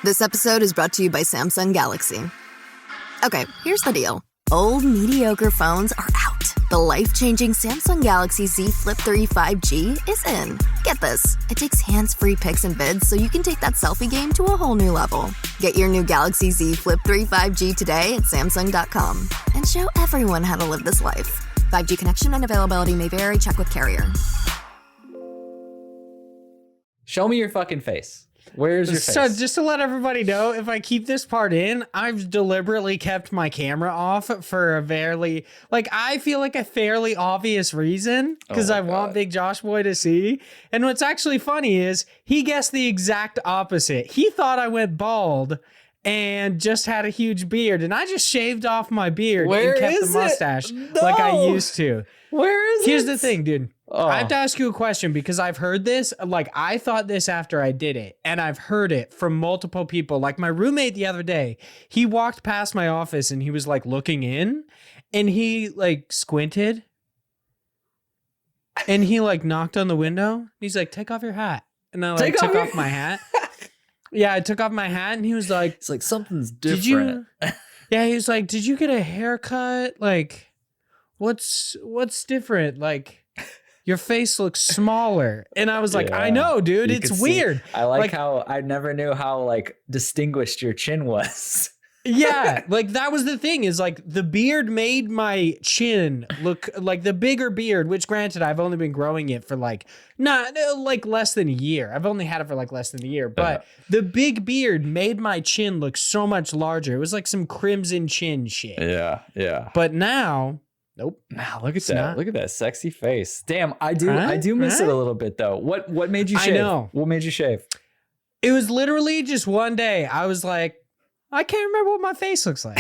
This episode is brought to you by Samsung Galaxy. Okay, here's the deal. Old, mediocre phones are out. The life-changing Samsung Galaxy Z Flip 3 5G is in. Get this. It takes hands-free pics and vids so you can take that selfie game to a whole new level. Get your new Galaxy Z Flip 3 5G today at Samsung.com and show everyone how to live this life. 5G connection and availability may vary. Check with carrier. Show me your fucking face. Where's your face? So just to let everybody know, if I keep this part in, I've deliberately kept my camera off for I feel like a fairly obvious reason, because I want Big Josh Boy to see. And what's actually funny is he guessed the exact opposite. He thought I went bald and just had a huge beard, and I just shaved off my beard and kept the mustache like I used to. Where is it? Here's the thing, dude. I have to ask you a question because I've heard this. Like, I thought this after I did it, and I've heard it from multiple people. Like, my roommate the other day, he walked past my office and he was like looking in, and he like squinted, and he like knocked on the window. He's like, "Take off your hat," and I like took off my hat. Yeah, I took off my hat, and he was like, "It's like something's different." Yeah, he was like, "Did you get a haircut? Like, what's different? Like, your face looks smaller." And I was like, I know, dude. It's weird. I like how I never knew how like distinguished your chin was. Yeah, like that was the thing, is like the beard made my chin look like the bigger beard, which granted I've only been growing it for like less than a year. I've only had it for like less than a year, but the big beard made my chin look so much larger. It was like some crimson chin shit. Yeah. But now, nope. Wow, look at that. Look at that sexy face. Damn, I do miss it a little bit though. What made you shave? I know. What made you shave? It was literally just one day. I was like, I can't remember what my face looks like.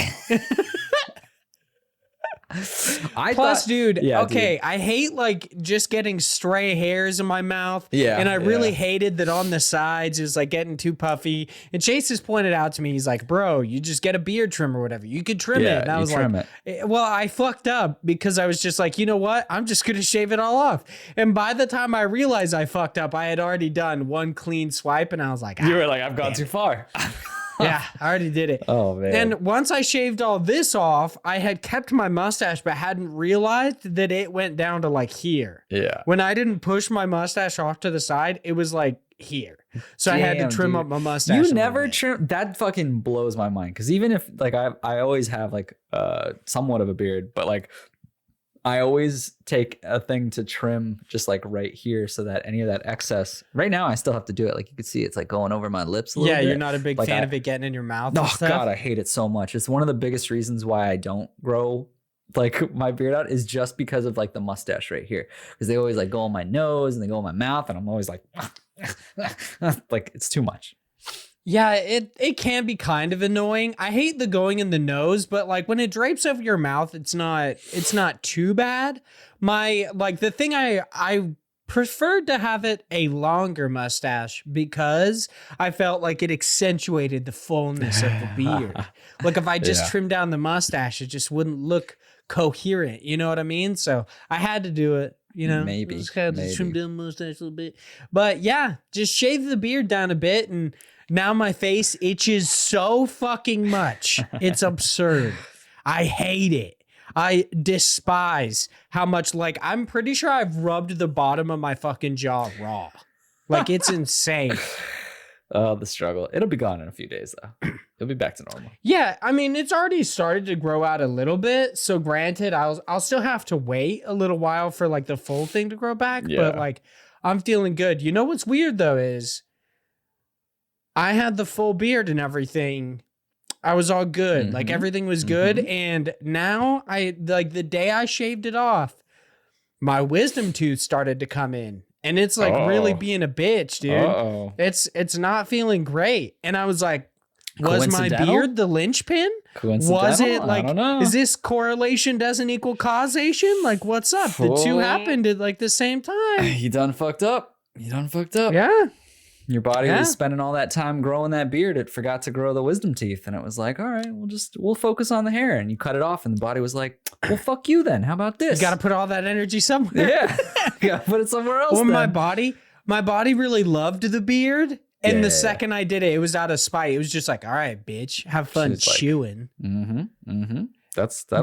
Dude, I hate like just getting stray hairs in my mouth. Yeah. And I really hated that on the sides it was like getting too puffy. And Chase has pointed out to me, he's like, "Bro, you just get a beard trim or whatever. You could trim it." And I was like, well, I fucked up because I was just like, you know what? I'm just going to shave it all off. And by the time I realized I fucked up, I had already done one clean swipe, and I was like, you were like, I've gone too far. Yeah, I already did it. Oh, man. And once I shaved all this off, I had kept my mustache, but hadn't realized that it went down to like here. Yeah. When I didn't push my mustache off to the side, it was like here. So I had to trim up my mustache. You never trim. That fucking blows my mind. Because even if like I always have like somewhat of a beard, but like I always take a thing to trim just like right here so that any of that excess. Right now, I still have to do it. Like you can see, it's like going over my lips a little bit. Yeah, you're not a big fan of it getting in your mouth. Oh God, I hate it so much. It's one of the biggest reasons why I don't grow like my beard out is just because of like the mustache right here. Because they always like go on my nose and they go on my mouth, and I'm always like, like it's too much. Yeah, it can be kind of annoying. I hate the going in the nose, but like when it drapes over your mouth, it's not too bad. The thing I preferred to have it a longer mustache because I felt like it accentuated the fullness of the beard. Like if I just trimmed down the mustache, it just wouldn't look coherent. You know what I mean? So I had to do it. You know, maybe just kind of trim down the mustache a little bit. But yeah, just shave the beard down a bit, and now my face itches so fucking much. It's absurd. I hate it. I despise how much, like, I'm pretty sure I've rubbed the bottom of my fucking jaw raw. Like, it's insane. Oh, the struggle. It'll be gone in a few days, though. It'll be back to normal. Yeah, I mean, it's already started to grow out a little bit. So granted, I'll still have to wait a little while for, like, the full thing to grow back. Yeah. But, like, I'm feeling good. You know what's weird, though, is I had the full beard and everything. I was all good. Like, everything was good. And now, the day I shaved it off, my wisdom tooth started to come in. And it's like really being a bitch, dude. It's not feeling great. And I was like, was my beard the linchpin? Was it like, I don't know. Is this correlation doesn't equal causation? Like, what's up? The two happened at like the same time. You done fucked up. Yeah. Your body was spending all that time growing that beard. It forgot to grow the wisdom teeth. And it was like, all right, we'll focus on the hair. And you cut it off. And the body was like, well, fuck you then. How about this? You got to put all that energy somewhere. Yeah. You got to put it somewhere else. Well, my body really loved the beard. And the second I did it, it was out of spite. It was just like, all right, bitch, have fun chewing. Do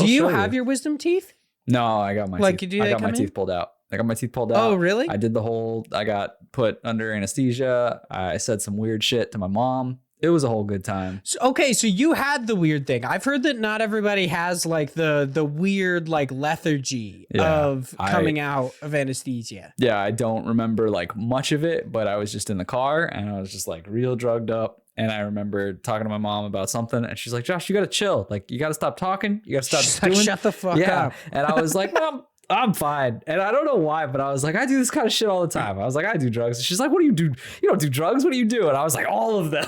you have your wisdom teeth? No, I got my teeth. I got my teeth pulled out. Oh, really? I did I got put under anesthesia. I said some weird shit to my mom. It was a whole good time. So you had the weird thing. I've heard that not everybody has like the weird like lethargy of coming out of anesthesia. Yeah, I don't remember like much of it, but I was just in the car and I was just like real drugged up. And I remember talking to my mom about something and she's like, Josh, you got to chill. Like, you got to stop talking. You got to stop doing. Shut the fuck up. And I was like, Mom, I'm fine. And I don't know why, but I was like, I do this kind of shit all the time. I was like, I do drugs. And she's like, what do you do? You don't do drugs. What do you do? And I was like, all of them.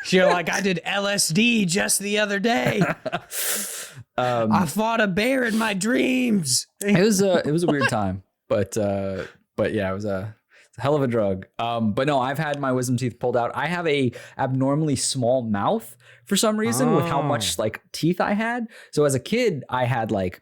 You're like, I did LSD just the other day. I fought a bear in my dreams. It was a weird time, but yeah, it was a hell of a drug. But no, I've had my wisdom teeth pulled out. I have a abnormally small mouth for some reason with how much like teeth I had. So as a kid, I had like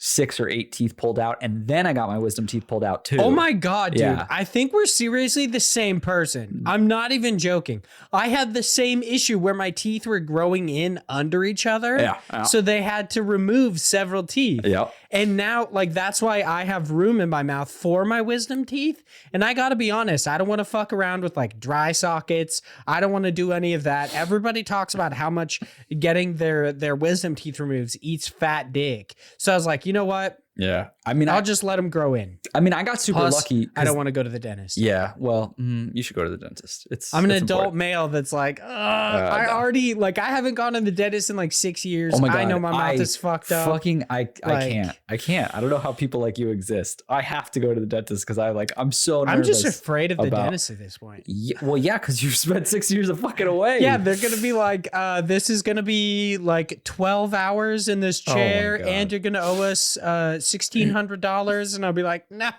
6 or 8 teeth pulled out, and then I got my wisdom teeth pulled out too. Oh my God, dude. Yeah. I think we're seriously the same person. I'm not even joking. I had the same issue where my teeth were growing in under each other. Yeah. So they had to remove several teeth. Yep. And now, like, that's why I have room in my mouth for my wisdom teeth. And I gotta be honest, I don't want to fuck around with like dry sockets. I don't want to do any of that. Everybody talks about how much getting their wisdom teeth removed eats fat dick. So I was like, you know what? Yeah. I mean, I'll just let them grow in. I mean, I got super lucky. I don't want to go to the dentist. Yeah. Well, you should go to the dentist. I'm an adult male that's like, I already, like, I haven't gone to the dentist in like 6 years. Oh my God. I know my mouth is fucked up. I can't. I don't know how people like you exist. I have to go to the dentist because I'm so nervous. I'm just afraid of the dentist at this point. Yeah, well, yeah, because you've spent 6 years of fucking away. Yeah, they're going to be like, this is going to be like 12 hours in this chair and you're going to owe us $1,600. And I'll be like, no.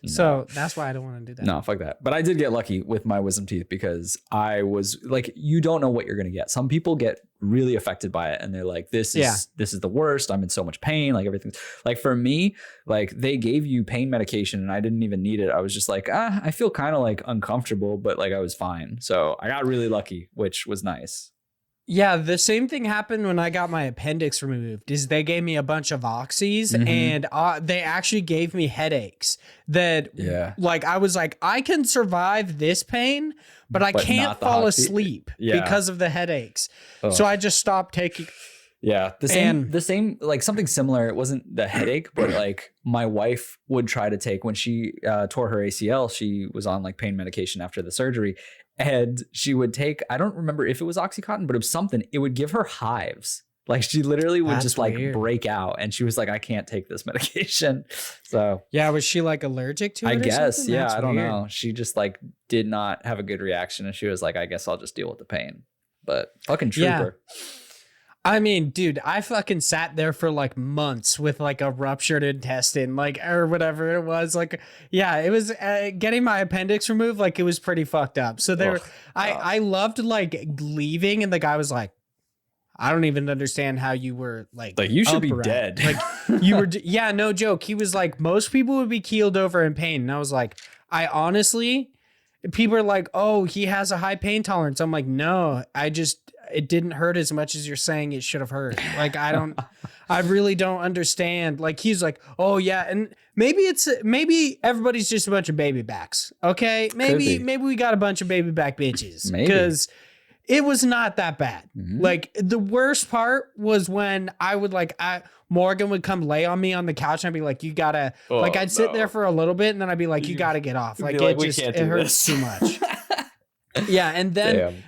So that's why I don't want to do that. No, fuck that. But I did get lucky with my wisdom teeth because I was like, you don't know what you're going to get. Some people get really affected by it and they're like, this is the worst. I'm in so much pain. Like everything's like, for me, like they gave you pain medication and I didn't even need it. I was just like, I feel kind of like uncomfortable, but like I was fine. So I got really lucky, which was nice. Yeah, the same thing happened when I got my appendix removed. Is they gave me a bunch of oxys and they actually gave me headaches that like I was like, I can survive this pain, but I can't fall asleep because of the headaches. Oh. So I just stopped taking. Yeah, the same like something similar. It wasn't the headache, but like my wife would try to take when she tore her ACL. She was on like pain medication after the surgery. And she would take, I don't remember if it was Oxycontin, but it was something. It would give her hives. Like she literally would just like break out. And she was like, I can't take this medication. So yeah, was she like allergic to it? I guess. Something? Yeah, I don't know. She just like did not have a good reaction. And she was like, I guess I'll just deal with the pain. But fucking trooper. Yeah. I mean, dude, I fucking sat there for like months with like a ruptured intestine, like, or whatever it was. Like, yeah, it was getting my appendix removed. Like, it was pretty fucked up. So there, I loved like leaving, and the guy was like, I don't even understand how you were like you should be dead. Like you were, yeah, no joke. He was like, most people would be keeled over in pain. And I was like, I honestly, people are like, oh, he has a high pain tolerance. I'm like, no, it didn't hurt as much as you're saying it should have hurt. Like, I really don't understand. Like, he's like, oh yeah. And maybe everybody's just a bunch of baby backs. Okay. Maybe we got a bunch of baby back bitches because it was not that bad. Mm-hmm. Like the worst part was when I would Morgan would come lay on me on the couch and I'd be like, you gotta, I'd sit there for a little bit and then I'd be like, you gotta get off. Like, it hurts too much. Yeah. And then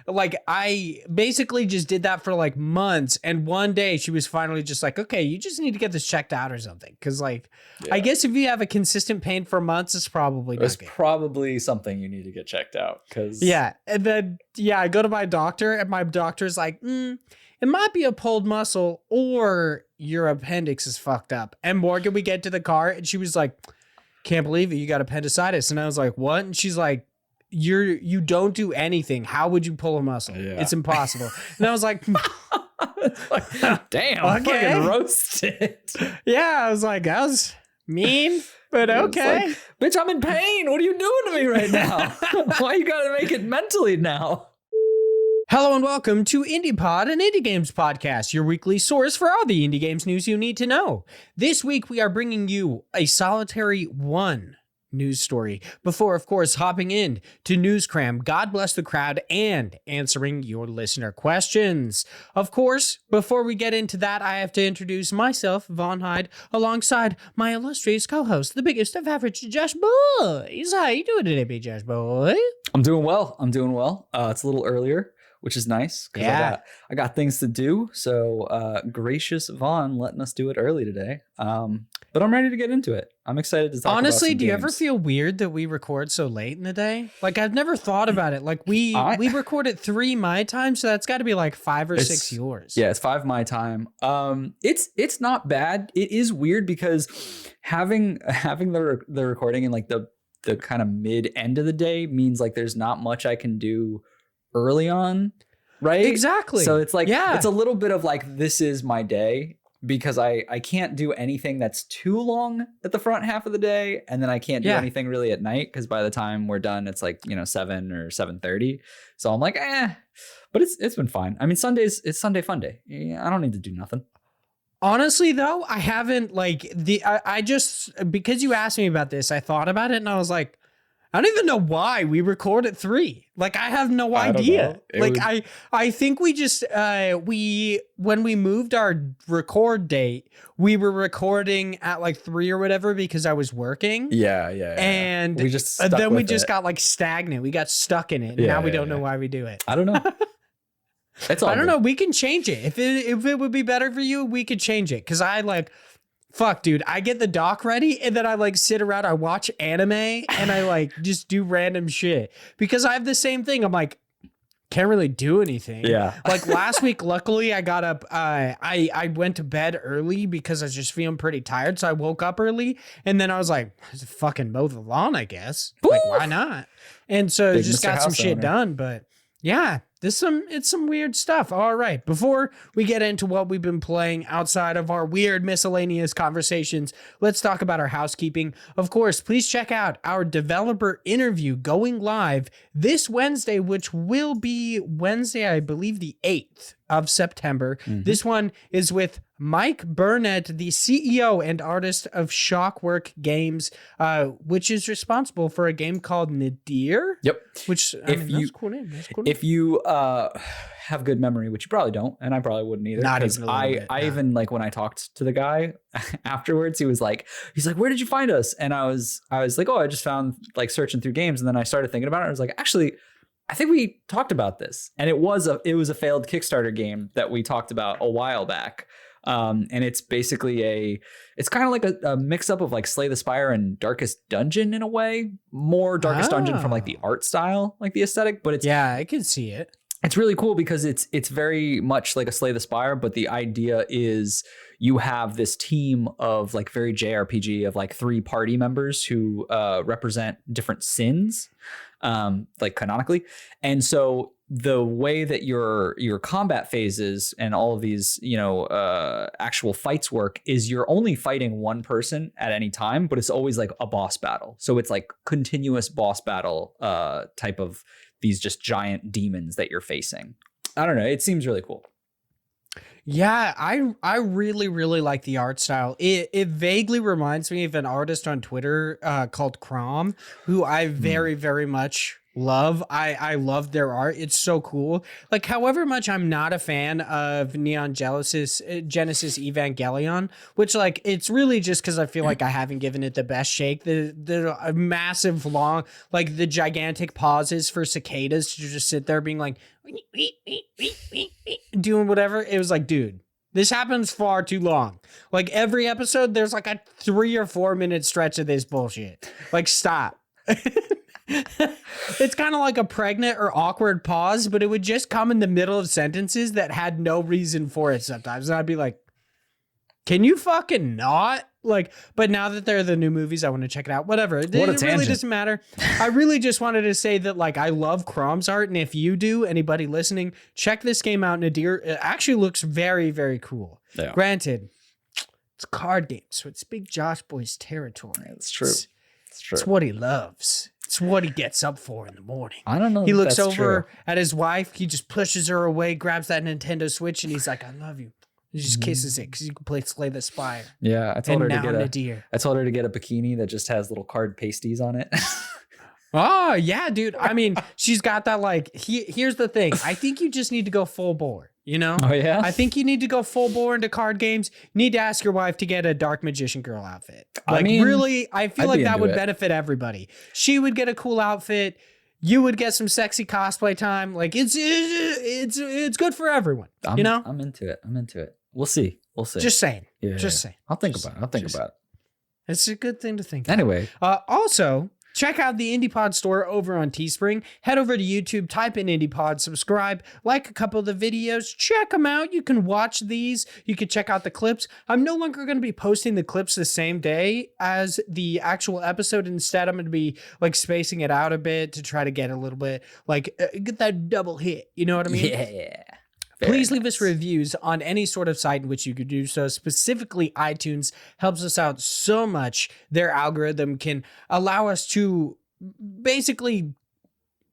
I basically just did that for like months. And one day she was finally just like, okay, you just need to get this checked out or something. Cause I guess if you have a consistent pain for months, it's probably something you need to get checked out. Cause and then, I go to my doctor and my doctor's like, it might be a pulled muscle or your appendix is fucked up. And Morgan, we get to the car and she was like, can't believe it. You got appendicitis. And I was like, what? And she's like, you don't do anything. How would you pull a muscle? Yeah. It's impossible. And I was like, damn, okay. Fucking roasted. Yeah, I was like, that was mean. But okay. It's like, bitch, I'm in pain. What are you doing to me right now? Why you gotta make it mentally now? Hello and welcome to IndiePod, an indie games podcast, your weekly source for all the indie games news you need to know. This week, we are bringing you a solitary one news story before, of course, hopping in to Newscram, God Bless the Crowd, and answering your listener questions. Of course, before we get into that, I have to introduce myself, Vaughn Hyde, alongside my illustrious co-host, the biggest of average Josh Boys. How you doing today, big Josh Boy? I'm doing well. It's a little earlier, which is nice because I got things to do. So gracious Vaughn letting us do it early today. But I'm ready to get into it. I'm excited to talk Honestly, about do you ever feel weird that we record so late in the day? Like, I've never thought about it. Like, we record at 3 my time, so that's got to be like 5 or 6 yours. Yeah, it's 5 my time. It's not bad. It is weird because having the recording in like the kind of mid end of the day means like there's not much I can do early on, right? Exactly. So it's like, it's a little bit of like, this is my day, because I can't do anything that's too long at the front half of the day, and then I can't do anything really at night, because by the time we're done, it's like 7 or 7:30. So I'm like, but it's been fine. I mean, it's Sunday fun day. I don't need to do nothing. Honestly, though, I haven't I just, because you asked me about this, I thought about it and I was like, I don't even know why we record at 3. Like, I have no idea. I think we just, when we moved our record date, we were recording at like 3 or whatever because I was working. Yeah. And we just got like stagnant. We got stuck in it. And now we don't know why we do it. I don't know. I don't know. We can change it. If it would be better for you, we could change it. Cause fuck, dude, I get the doc ready and then I like sit around, I watch anime and I like just do random shit because I have the same thing. I'm like, can't really do anything. Yeah. Like last week, luckily I got up, I went to bed early because I was just feeling pretty tired. So I woke up early and then I was like, fucking mow the lawn, I guess. Woo! Like, why not? And so Big just Mr. got some House shit owner. done, but yeah. It's some weird stuff. All right. Before we get into what we've been playing outside of our weird miscellaneous conversations, let's talk about our housekeeping. Of course, please check out our developer interview going live this Wednesday, which will be Wednesday, I believe the 8th of September. Mm-hmm. This one is with Mike Burnett, the CEO and artist of Shockwork Games, which is responsible for a game called Nadir. Yep. Which, that's a cool name. If you have good memory, which you probably don't, and I probably wouldn't either. Not even a little bit, I even like when I talked to the guy afterwards, he's like, where did you find us? And I was like, I just found like searching through games, and then I started thinking about it. I was like, actually, I think we talked about this, and it was a failed Kickstarter game that we talked about a while back. And it's basically it's kind of like a mix up of like Slay the Spire and Darkest Dungeon in a way, more Darkest Dungeon from like the art style, like the aesthetic, but I can see it. It's really cool because it's very much like a Slay the Spire, but the idea is you have this team of like very JRPG of like 3 party members who represent different sins, like canonically. And so the way that your combat phases and all of these, actual fights work is you're only fighting one person at any time, but it's always like a boss battle. So it's like continuous boss battle type of these just giant demons that you're facing. I don't know. It seems really cool. Yeah, I really, really like the art style. It vaguely reminds me of an artist on Twitter called Crom, who I very, very much love. I love their art. It's so cool. Like, however much I'm not a fan of Neon Genesis Evangelion, which like it's really just because I feel like I haven't given it the best shake. The massive long, like the gigantic pauses for cicadas to just sit there being like doing whatever. It was like, dude, this happens far too long. Like every episode, there's like a 3 or 4 minute stretch of this bullshit. Like, stop. It's kind of like a pregnant or awkward pause, but it would just come in the middle of sentences that had no reason for it sometimes. And I'd be like, can you fucking not? Like, but now that they're the new movies, I want to check it out. Whatever. It really doesn't matter. I really just wanted to say that, like, I love Crom's art. And if you do, anybody listening, check this game out. Nadir. It actually looks very, very cool. Yeah. Granted, It's a card game, so it's Big Josh Boy's territory. It's true. It's true. It's what he loves. It's what he gets up for in the morning. I don't know. He looks over at his wife. He just pushes her away, grabs that Nintendo Switch, and he's like, I love you. He just kisses it because you can play Slay the Spire. Yeah, I told her to get a bikini that just has little card pasties on it. Oh, yeah, dude. I mean, she's got that like, here's the thing. I think you just need to go full bore, you know? Oh, yeah? I think you need to go full bore into card games. You need to ask your wife to get a Dark Magician Girl outfit. Like, really, I feel like that would benefit everybody. She would get a cool outfit. You would get some sexy cosplay time. Like, it's good for everyone, you know? I'm into it. We'll see. Just saying. Yeah. Just saying. I'll think about it. It's a good thing to think Anyway. Also, check out the IndiePod store over on Teespring. Head over to YouTube, type in IndiePod, subscribe, like a couple of the videos, check them out. You can watch these. You can check out the clips. I'm no longer going to be posting the clips the same day as the actual episode. Instead, I'm going to be like spacing it out a bit to try to get a little bit like get that double hit. You know what I mean? Yeah. Please leave us reviews on any sort of site in which you could do so. Specifically, iTunes helps us out so much. Their algorithm can allow us to basically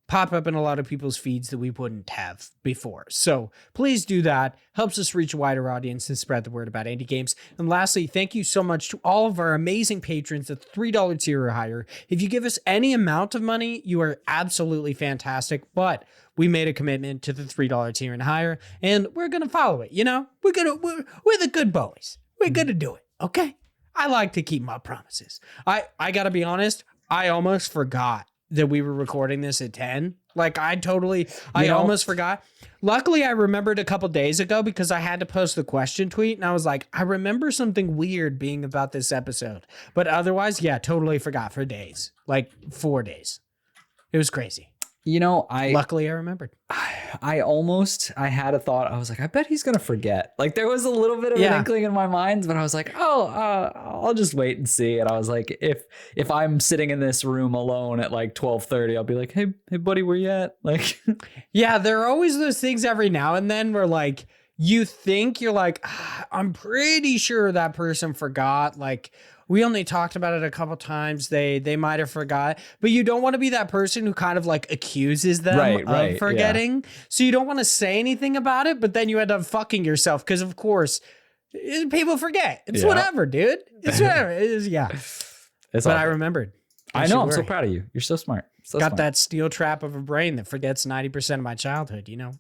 pop up in a lot of people's feeds that we wouldn't have before. So please do that. Helps us reach a wider audience and spread the word about indie games. And lastly, thank you so much to all of our amazing patrons at the $3 tier or higher. If you give us any amount of money, you are absolutely fantastic. But we made a commitment to the $3 tier and higher, and we're going to follow it. You know, we're the good boys. We're going to do it. Okay. I like to keep my promises. I got to be honest. I almost forgot that we were recording this at 10. Like I almost forgot. Luckily, I remembered a couple days ago because I had to post the question tweet and I was like, I remember something weird being about this episode. But otherwise, yeah, totally forgot for days, like 4 days. It was crazy. You know, luckily I remembered. I had a thought. I was like, I bet he's going to forget. Like there was a little bit of an inkling in my mind, but I was like, I'll just wait and see. And I was like, if I'm sitting in this room alone at like 12:30, I'll be like, hey buddy, where you at? Like, yeah, there are always those things every now and then where like, you think you're like, I'm pretty sure that person forgot. Like, we only talked about it a couple times. They might have forgot, but you don't want to be that person who kind of like accuses them of forgetting. Yeah. So you don't want to say anything about it, but then you end up fucking yourself because of course people forget. It's whatever, dude. It's whatever. It is, yeah. But I remembered. I know. I'm so proud of you. You're so smart. Got that steel trap of a brain that forgets 90% of my childhood, you know?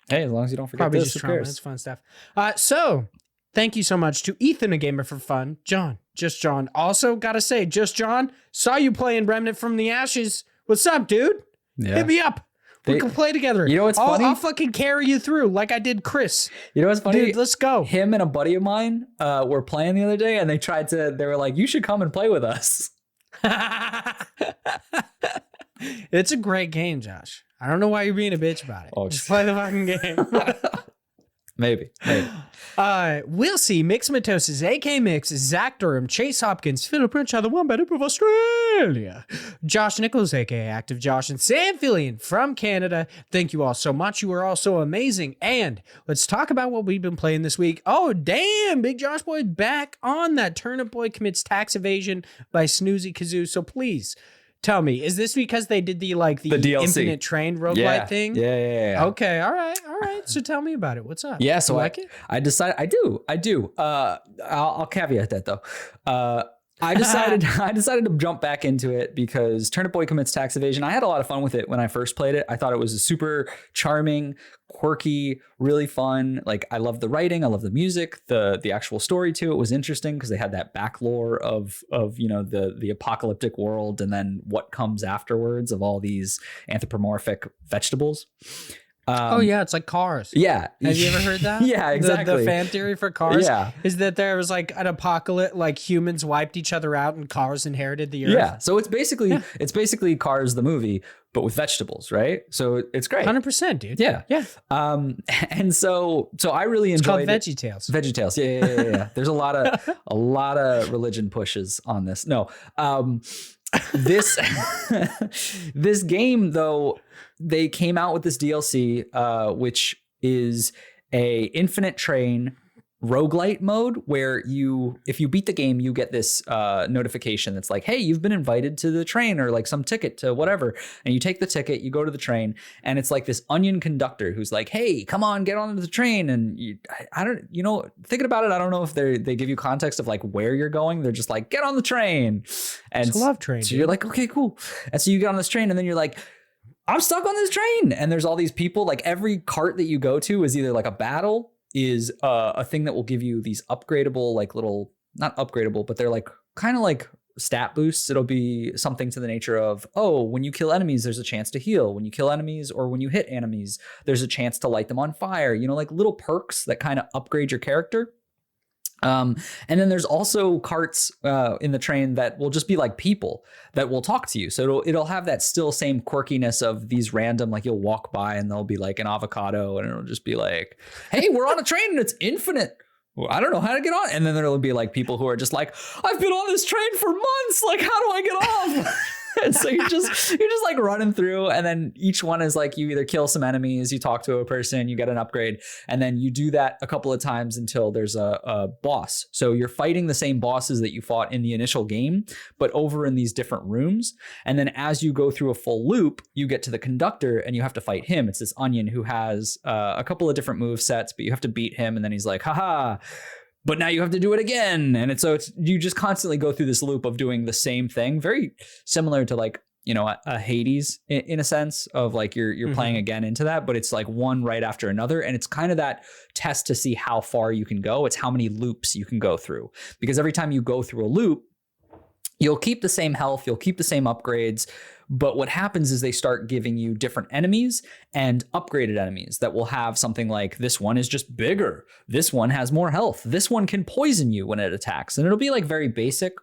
Hey, as long as you don't forget probably this, just trauma. It's fun stuff. So thank you so much to Ethan, a gamer for fun. Just John. Also, gotta say, Just John, saw you playing Remnant from the Ashes. What's up, dude? Yeah. Hit me up. We can play together. You know what's funny? I'll fucking carry you through like I did Chris. You know what's funny? Dude, let's go. Him and a buddy of mine were playing the other day, and they were like, you should come and play with us. It's a great game, Josh. I don't know why you're being a bitch about it. Just play the fucking game. Maybe. We'll see. Mixmatoses, AK Mix, Zach Durham, Chase Hopkins, Philip Pritchard, the Wombat of Australia, Josh Nichols, aka Active Josh, and Sam Fillion from Canada. Thank you all so much. You are all so amazing. And let's talk about what we've been playing this week. Oh, damn. Big Josh Boy back on that. Turnip Boy Commits Tax Evasion by Snoozy Kazoo. So please tell me, is this because they did the DLC. Infinite Train roguelite thing? Yeah. Okay, all right. So tell me about it. What's up? Yeah, so you like it? I decided I do. I'll caveat that though. I decided to jump back into it because Turnip Boy Commits Tax Evasion. I had a lot of fun with it when I first played it. I thought it was a super charming, quirky, really fun. Like I love the writing, I love the music, the actual story too. It was interesting because they had that back lore of you know the apocalyptic world and then what comes afterwards of all these anthropomorphic vegetables. It's like Cars. Yeah. Have you ever heard that? Yeah, exactly. The fan theory for Cars is that there was like an apocalypse, like humans wiped each other out and Cars inherited the earth. Yeah. So it's basically Cars the movie, but with vegetables, right? So it's great. 100%, dude. Yeah. And so I really enjoyed it. It's called VeggieTales. VeggieTales. Yeah. There's a lot of religion pushes on this. No. This game though, they came out with this DLC, which is a Infinite Train roguelite mode where if you beat the game, you get this notification that's like, hey, you've been invited to the train, or like some ticket to whatever. And you take the ticket, you go to the train, and it's like this onion conductor who's like, hey, come on, get onto the train. And I don't, thinking about it, I don't know if they give you context of like where you're going. They're just like, get on the train. And it's a love train. So you're like, okay, cool. And so you get on this train, and then you're like, I'm stuck on this train. And there's all these people, like every cart that you go to is either like a battle, is a thing that will give you these upgradable, like little, not upgradable, but they're like kind of like stat boosts. It'll be something to the nature of, oh, when you kill enemies, there's a chance to heal. When you kill enemies, or when you hit enemies, there's a chance to light them on fire. Like little perks that kind of upgrade your character. And then there's also carts in the train that will just be like people that will talk to you. So it'll have that still same quirkiness of these random, like you'll walk by and there'll be like an avocado, and it'll just be like, hey, we're on a train and it's infinite. I don't know how to get on. And then there'll be like people who are just like, I've been on this train for months. Like, how do I get off? And so you're just like running through, and then each one is like, you either kill some enemies, you talk to a person, you get an upgrade, and then you do that a couple of times until there's a boss. So you're fighting the same bosses that you fought in the initial game, but over in these different rooms. And then as you go through a full loop, you get to the conductor and you have to fight him. It's this onion who has a couple of different move sets, but you have to beat him, and then he's like, haha, but now you have to do it again. And you just constantly go through this loop of doing the same thing, very similar to like, a Hades in a sense of like you're playing again into that, but it's like one right after another. And it's kind of that test to see how far you can go. It's how many loops you can go through, because every time you go through a loop, you'll keep the same health, you'll keep the same upgrades, but what happens is they start giving you different enemies and upgraded enemies that will have something like, this one is just bigger, this one has more health, this one can poison you when it attacks. And it'll be like very basic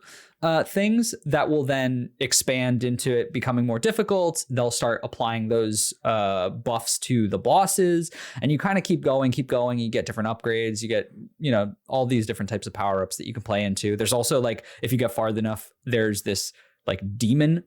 things that will then expand into it becoming more difficult. They'll start applying those buffs to the bosses, and you kind of keep going. You get different upgrades. You get, all these different types of power-ups that you can play into. There's also like, if you get far enough, there's this like demon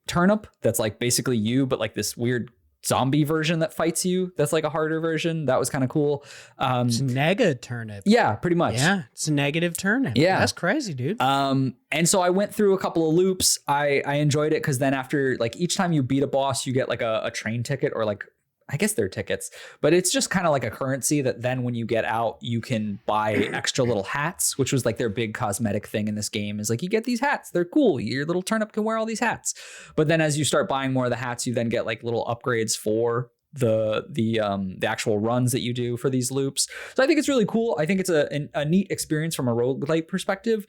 turnip that's like basically you, but like this weird zombie version that fights you. That's like a harder version. That was kind of cool. It's nega turnip. Yeah, pretty much. Yeah, it's a negative turnip. Yeah, that's crazy, dude. And so I went through a couple of loops. I enjoyed it because then after, like, each time you beat a boss, you get like a train ticket, or like, I guess they're tickets, but it's just kind of like a currency that then when you get out, you can buy extra little hats, which was like their big cosmetic thing in this game, is like, you get these hats. They're cool. Your little turnip can wear all these hats. But then as you start buying more of the hats, you then get like little upgrades for the actual runs that you do for these loops. So I think it's really cool. I think it's a neat experience from a roguelite perspective.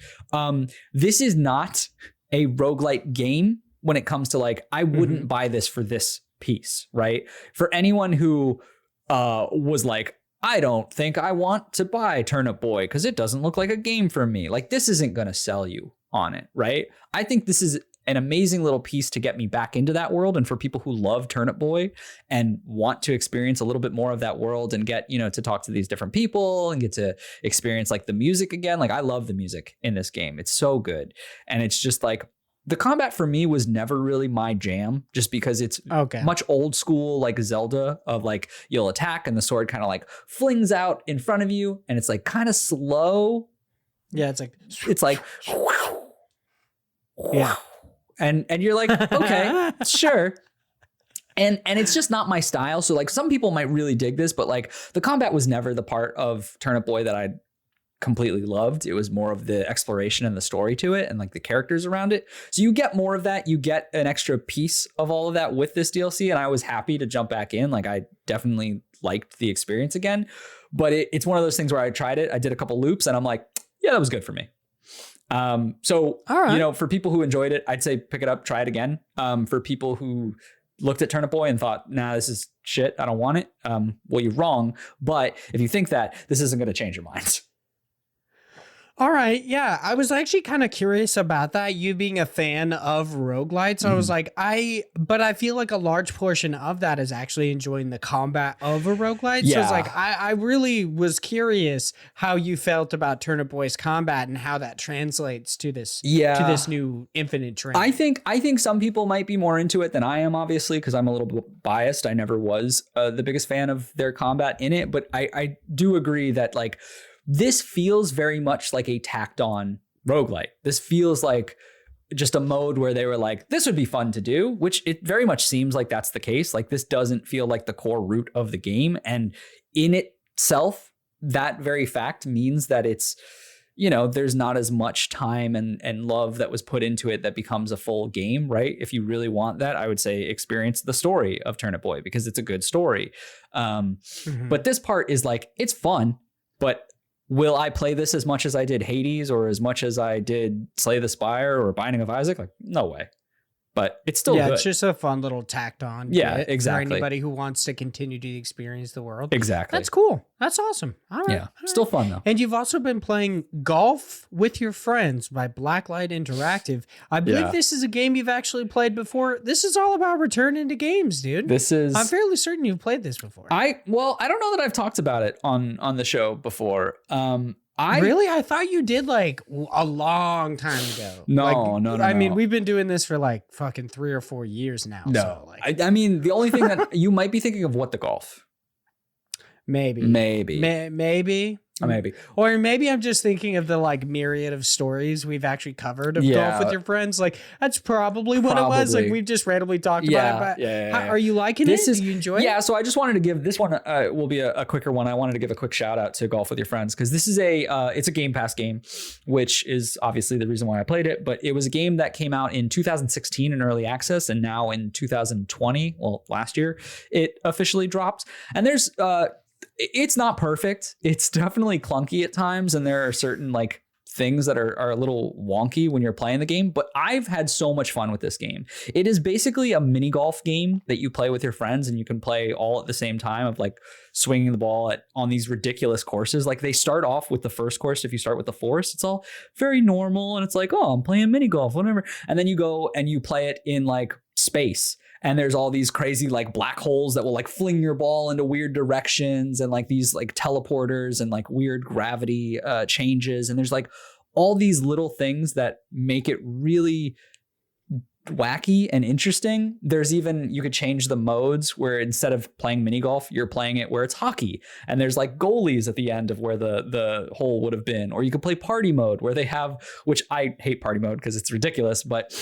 This is not a roguelite game when it comes to like, I wouldn't buy this for this piece, right? For anyone who was like, I don't think I want to buy Turnip Boy because it doesn't look like a game for me. Like, this isn't going to sell you on it, right? I think this is an amazing little piece to get me back into that world. And for people who love Turnip Boy and want to experience a little bit more of that world and get, to talk to these different people and get to experience like the music again. Like, I love the music in this game. It's so good. And it's just like, the combat for me was never really my jam, just because it's much old school, like Zelda, of like, you'll attack and the sword kind of like flings out in front of you, and it's like kind of slow. Yeah, it's like yeah, and you're like, okay, sure. And it's just not my style. So like, some people might really dig this, but like, the combat was never the part of Turnip Boy that I completely loved. It was more of the exploration and the story to it and like the characters around it. So you get more of that. You get an extra piece of all of that with this DLC. And I was happy to jump back in. Like, I definitely liked the experience again, but it's one of those things where I tried it. I did a couple loops and I'm like, yeah, that was good for me. So, all right. For people who enjoyed it, I'd say pick it up, try it again. For people who looked at Turnip Boy and thought, nah, this is shit, I don't want it. Well, you're wrong. But if you think that, this isn't going to change your minds. All right. Yeah. I was actually kind of curious about that. You being a fan of roguelites. I was like, but I feel like a large portion of that is actually enjoying the combat of a roguelite. So it's like, I really was curious how you felt about Turnip Boy's combat and how that translates to this, to this new Infinite Train. I think some people might be more into it than I am, obviously, because I'm a little bit biased. I never was the biggest fan of their combat in it, but I do agree that like, this feels very much like a tacked on roguelite. This feels like just a mode where they were like, this would be fun to do, which it very much seems like that's the case. Like this doesn't feel like the core root of the game. And in itself, that very fact means that it's, you know, there's not as much time and love that was put into it that becomes a full game, right? If you really want that, I would say experience the story of Turnip Boy because it's a good story. But this part is like, it's fun, but will I play this as much as I did Hades or as much as I did Slay the Spire or Binding of Isaac? Like, no way. But it's still good. It's just a fun little tacked on. Yeah, exactly. For anybody who wants to continue to experience the world. Exactly. That's cool. That's awesome. All right. Yeah, still fun though. And you've also been playing Golf with Your Friends by Blacklight Interactive. I believe this is a game you've actually played before. This is all about returning to games, dude. I'm fairly certain you've played this before. I don't know that I've talked about it on the show before. Really? I thought you did like a long time ago. No. I mean, we've been doing this for like fucking 3 or 4 years now. No. So like, I mean, the only thing that you might be thinking of What the Golf. Maybe. Or maybe I'm just thinking of the like myriad of stories we've actually covered of Golf with Your Friends. Like that's probably what it was. Like we've just randomly talked about it. But are you liking it? Do you enjoy it? Yeah. So I just wanted to give this one will be a quicker one. I wanted to give a quick shout out to Golf with Your Friends because this is it's a Game Pass game, which is obviously the reason why I played it. But it was a game that came out in 2016 in early access, and now in 2020, well, last year, it officially dropped. And there's it's not perfect. It's definitely clunky at times. And there are certain like things that are a little wonky when you're playing the game. But I've had so much fun with this game. It is basically a mini golf game that you play with your friends and you can play all at the same time of like swinging the ball on these ridiculous courses. Like they start off with the first course. If you start with the forest, it's all very normal. And it's like, oh, I'm playing mini golf, whatever. And then you go and you play it in like space. And there's all these crazy like black holes that will like fling your ball into weird directions and like these like teleporters and like weird gravity changes. And there's like all these little things that make it really wacky and interesting. There's even, you could change the modes where instead of playing mini golf, you're playing it where it's hockey. And there's like goalies at the end of where the hole would have been. Or you could play party mode where they have, which I hate party mode because it's ridiculous, but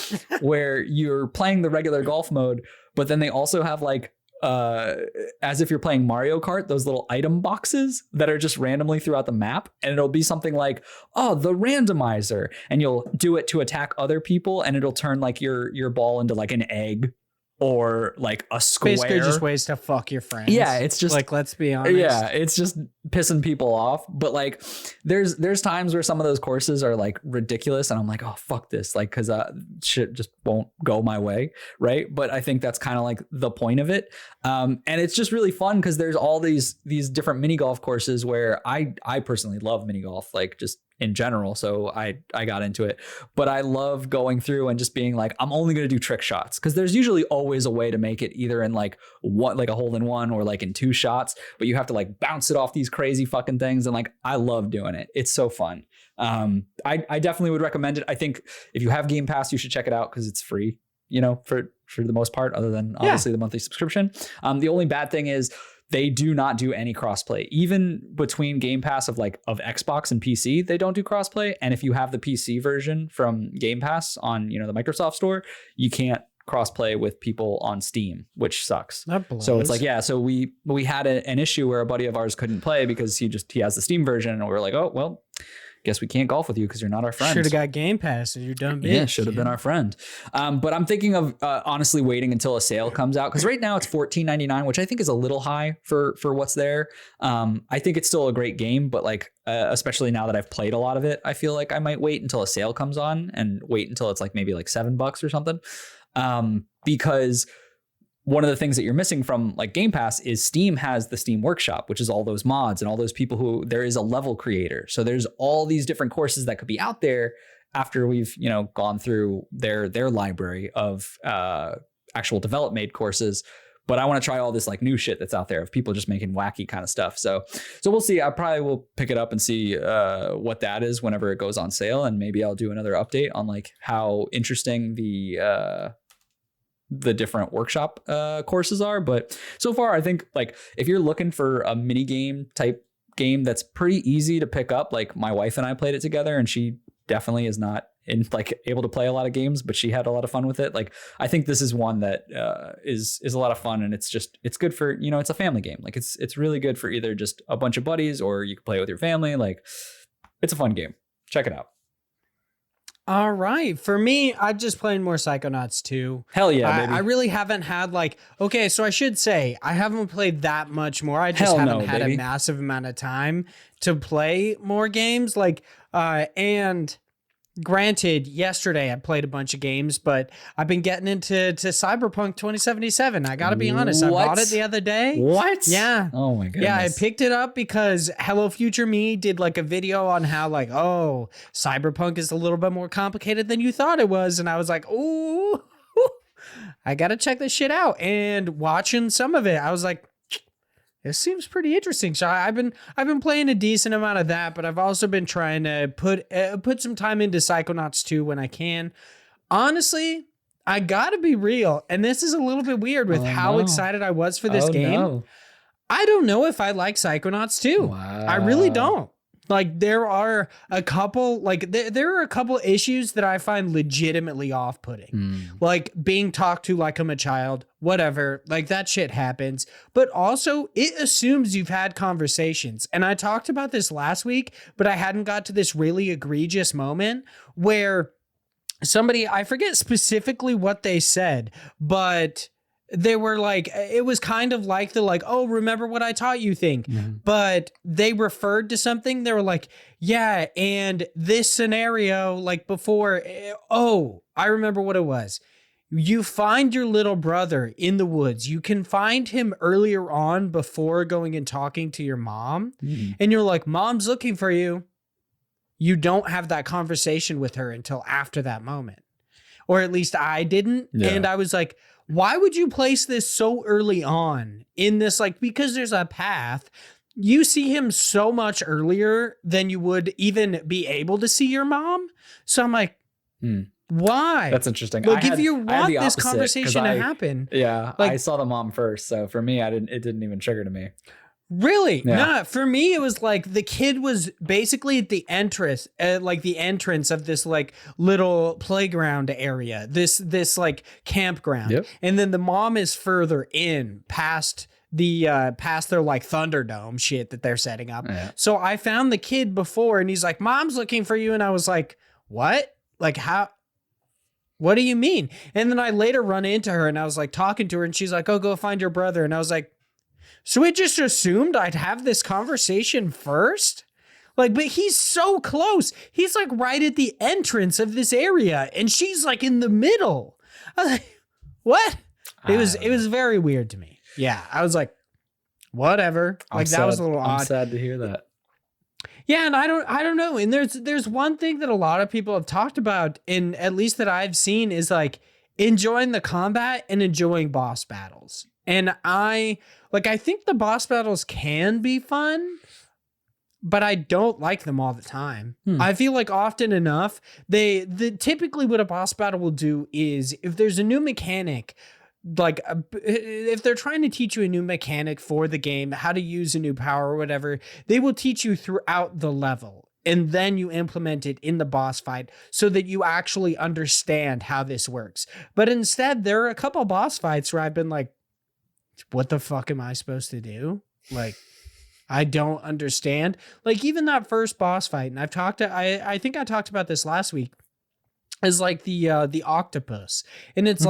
where you're playing the regular golf mode, but then they also have like, as if you're playing Mario Kart, those little item boxes that are just randomly throughout the map. And it'll be something like, oh, the randomizer. And you'll do it to attack other people. And it'll turn like your ball into like an egg or like a square. Basically just ways to fuck your friends. Yeah, it's just like, let's be honest. Yeah, it's just pissing people off. But like there's times where some of those courses are like ridiculous and I'm like, oh, fuck this. Like, cause shit just won't go my way. Right. But I think that's kind of like the point of it. And it's just really fun because there's all these different mini golf courses where I personally love mini golf, like just in general. So I got into it, but I love going through and just being like, I'm only going to do trick shots. Cause there's usually always a way to make it either in like like a hole in one or like in 2 shots, but you have to like bounce it off these crazy fucking things. And like, I love doing it. It's so fun. I definitely would recommend it. I think if you have Game Pass, you should check it out cause it's free, you know, for the most part, other than obviously the monthly subscription. The only bad thing is they do not do any crossplay, even between Game Pass of Xbox and PC. They don't do crossplay. And if you have the PC version from Game Pass on, you know, the Microsoft Store, you can't crossplay with people on Steam, which sucks. So it's like, yeah. So we had an issue where a buddy of ours couldn't play because he has the Steam version, and we were like, oh well, guess we can't golf with you because you're not our friend. Should have got Game Pass. You're dumb bitch. Yeah, should have been our friend. But I'm thinking of honestly waiting until a sale comes out because right now it's $14.99, which I think is a little high for what's there. I think it's still a great game, but like especially now that I've played a lot of it, I feel like I might wait until a sale comes on and wait until it's like maybe like $7 or something. Because one of the things that you're missing from like Game Pass is Steam has the Steam Workshop, which is all those mods and all those people who there is a level creator. So there's all these different courses that could be out there after we've, gone through their library of actual develop made courses. But I want to try all this like new shit that's out there of people just making wacky kind of stuff. So we'll see. I probably will pick it up and see what that is whenever it goes on sale. And maybe I'll do another update on like how interesting the different workshop courses are. But so far, I think like if you're looking for a mini game type game that's pretty easy to pick up, like my wife and I played it together, and she definitely is not able to play a lot of games, but she had a lot of fun with it. Like, I think this is one that is a lot of fun, and it's good for, it's a family game. Like it's really good for either just a bunch of buddies or you can play with your family. Like, it's a fun game. Check it out. All right. For me, I've just played more Psychonauts 2. Hell yeah, baby. I really haven't had okay, so I should say I haven't played that much more. I just haven't had a massive amount of time to play more games. And granted, yesterday I played a bunch of games, but I've been getting into Cyberpunk 2077. I got to be honest. I bought it the other day. What? Yeah. Oh my goodness. Yeah, I picked it up because Hello Future Me did a video on how Cyberpunk is a little bit more complicated than you thought it was. And I was like, ooh, I got to check this shit out. And watching some of it, I was like, this seems pretty interesting. So I've been playing a decent amount of that, but I've also been trying to put some time into Psychonauts 2 when I can. Honestly, I gotta be real, and this is a little bit weird with how excited I was for this game. No. I don't know if I like Psychonauts 2. Wow. I really don't. There are a couple, there are a couple issues that I find legitimately off-putting. Being talked to like I'm a child, whatever, that shit happens. But also, it assumes you've had conversations. And I talked about this last week, but I hadn't got to this really egregious moment where somebody, I forget specifically what they said, but they were it was kind of like oh, remember what I taught you thing. But they referred to something. They were like, yeah, and this scenario, before, oh, I remember what it was. You find your little brother in the woods. You can find him earlier on before going and talking to your mom. And you're like, Mom's looking for you. You don't have that conversation with her until after that moment. Or at least I didn't. Yeah. And I was like, why would you place this so early on in this? Because there's a path. You see him so much earlier than you would even be able to see your mom. So I'm like, why? That's interesting. If you want this conversation to happen. Yeah, I saw the mom first. So for me, it didn't even trigger to me. Really? Yeah. Nah, for me, it was the kid was basically at the entrance, the entrance of this little playground area, this campground. Yep. And then the mom is further in past their Thunderdome shit that they're setting up. Yeah. So I found the kid before and he's like, Mom's looking for you. And I was like, what? How? What do you mean? And then I later run into her and I was talking to her and she's like, oh, go find your brother. And I was like, so it just assumed I'd have this conversation first? But he's so close. He's right at the entrance of this area and she's in the middle. I was like, what? It was very weird to me. Yeah. I was like, whatever. That was a little odd. I'm sad to hear that. Yeah, and I don't know. And there's one thing that a lot of people have talked about, and at least that I've seen, is enjoying the combat and enjoying boss battles. And I think the boss battles can be fun, but I don't like them all the time. I feel often enough, typically what a boss battle will do is if there's a new mechanic, if they're trying to teach you a new mechanic for the game, how to use a new power or whatever, they will teach you throughout the level. And then you implement it in the boss fight so that you actually understand how this works. But instead, there are a couple boss fights where I've been like, what the fuck am I supposed to do? I don't understand. Even that first boss fight, and I think I talked about this last week, is the octopus. And it's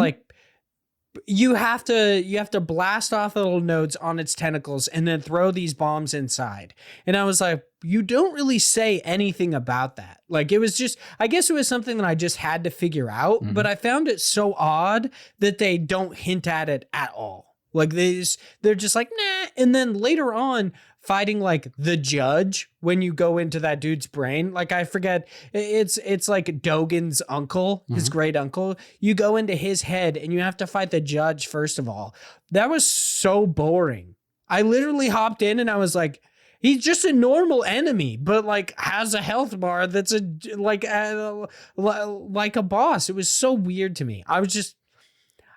you have to blast off little nodes on its tentacles and then throw these bombs inside. And I was like, you don't really say anything about that. Like, it was just, I guess it was something that I just had to figure out, but I found it so odd that they don't hint at it at all. Like, they're just like, nah. And then later on, fighting like the judge when you go into that dude's brain, like, I forget, it's like Dogen's uncle, his great uncle. You go into his head and you have to fight the judge first of all. That was so boring. I literally hopped in and I was like, he's just a normal enemy, but like has a health bar that's like a boss. It was so weird to me.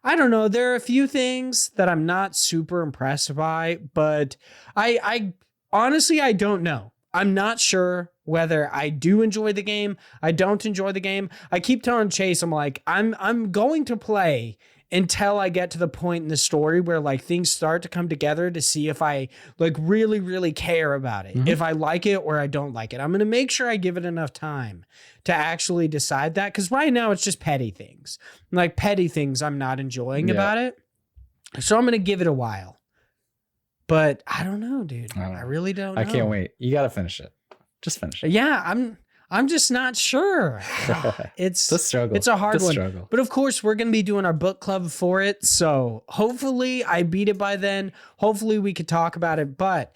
I don't know. There are a few things that I'm not super impressed by, but I honestly, I don't know. I'm not sure whether I do enjoy the game. I don't enjoy the game. I keep telling Chase, I'm like, I'm going to play until I get to the point in the story where like things start to come together to see if I like really, really care about it. If I like it or I don't like it. I'm going to make sure I give it enough time to actually decide that. Cause right now it's just petty things, like petty things I'm not enjoying about it. So I'm going to give it a while, but I don't know, dude. I really don't know. I can't wait. You got to finish it. Just finish it. Yeah. I'm just not sure. It's a struggle. It's a hard one. Struggle. But of course, we're going to be doing our book club for it. So hopefully I beat it by then. Hopefully we could talk about it. But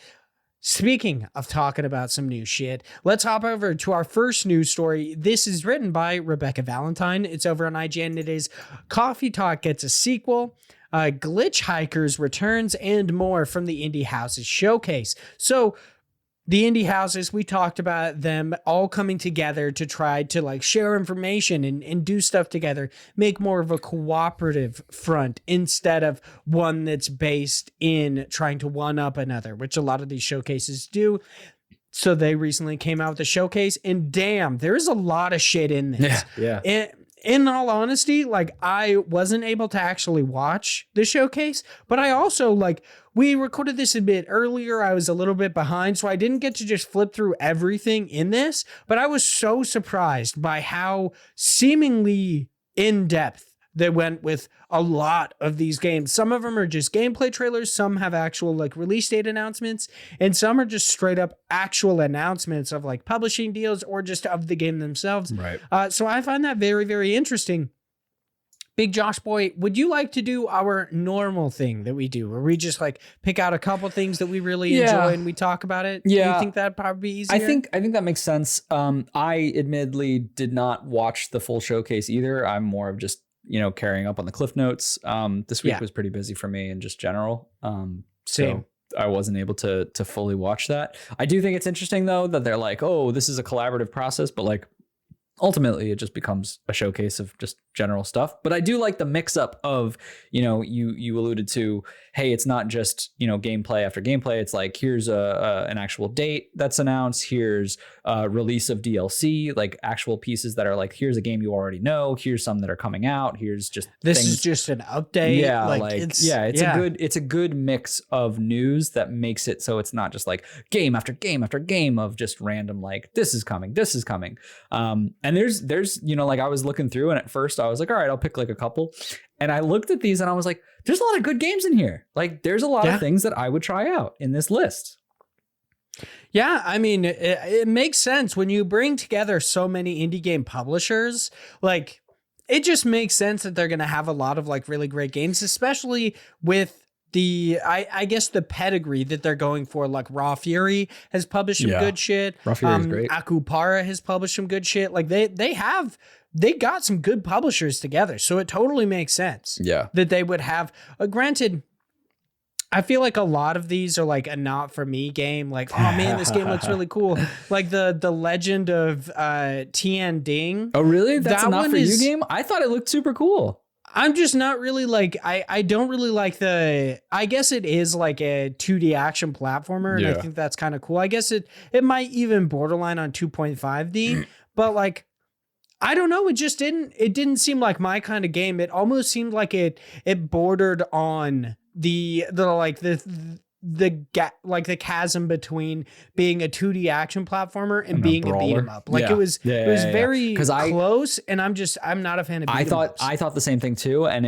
speaking of talking about some new shit, let's hop over to our first news story. This is written by Rebecca Valentine. It's over on IGN. It is Coffee Talk gets a sequel. Glitch Hikers returns and more from the Indie Houses showcase. So the indie houses, we talked about them all coming together to try to like share information and do stuff together, make more of a cooperative front instead of one that's based in trying to one up another, which a lot of these showcases do. So they recently came out with a showcase and damn, there's a lot of shit in this. Yeah. In all honesty, like I wasn't able to actually watch the showcase, but I also like, we recorded this a bit earlier. I was a little bit behind, so I didn't get to just flip through everything in this, but I was so surprised by how seemingly in depth they went with a lot of these games. Some of them are just gameplay trailers. Some have actual like release date announcements, and some are just straight up actual announcements of like publishing deals or just of the game themselves. Right. So I find that very, very interesting. Big Josh Boy, would you like to do our normal thing that we do, where we just like pick out a couple things that we really enjoy and we talk about it? Yeah. Do you think that'd probably be easier? I think that makes sense. I admittedly did not watch the full showcase either. I'm more of just, carrying up on the cliff notes. This week was pretty busy for me in just general. Same. So I wasn't able to fully watch that. I do think it's interesting though, that they're like, oh, this is a collaborative process, but like ultimately it just becomes a showcase of just general stuff. But I do like the mix up of, you alluded to, hey, it's not just, gameplay after gameplay. It's like, here's an actual date that's announced. Here's a release of DLC, like actual pieces that are like, here's a game you already know. Here's some that are coming out. Here's just this things. Is just an update. Yeah. It's a good mix of news that makes it so it's not just like game after game after game of just random, like this is coming. And there's, like I was looking through and at first I was like, all right, I'll pick like a couple. And I looked at these and I was like, there's a lot of good games in here. Like there's a lot of things that I would try out in this list. Yeah, I mean, it makes sense when you bring together so many indie game publishers, like it just makes sense that they're going to have a lot of like really great games, especially with I guess the pedigree that they're going for. Like Raw Fury has published some good shit. Raw Fury is great. Akupara has published some good shit. Like they got some good publishers together. So it totally makes sense. Yeah. That they would have granted, I feel like a lot of these are like a not for me game. Like, oh man, this game looks really cool. Like the Legend of Tian Ding. Oh really? That's a not for you game? I thought it looked super cool. I'm just not really like, I don't really like I guess it is like a 2D action platformer. And I think that's kind of cool. I guess it might even borderline on 2.5D, but like, I don't know. It didn't seem like my kind of game. It almost seemed like it bordered on the chasm between being a 2D action platformer and being a beat 'em up. Like it was very close, and I'm not a fan of beat 'em ups. I thought the same thing too, and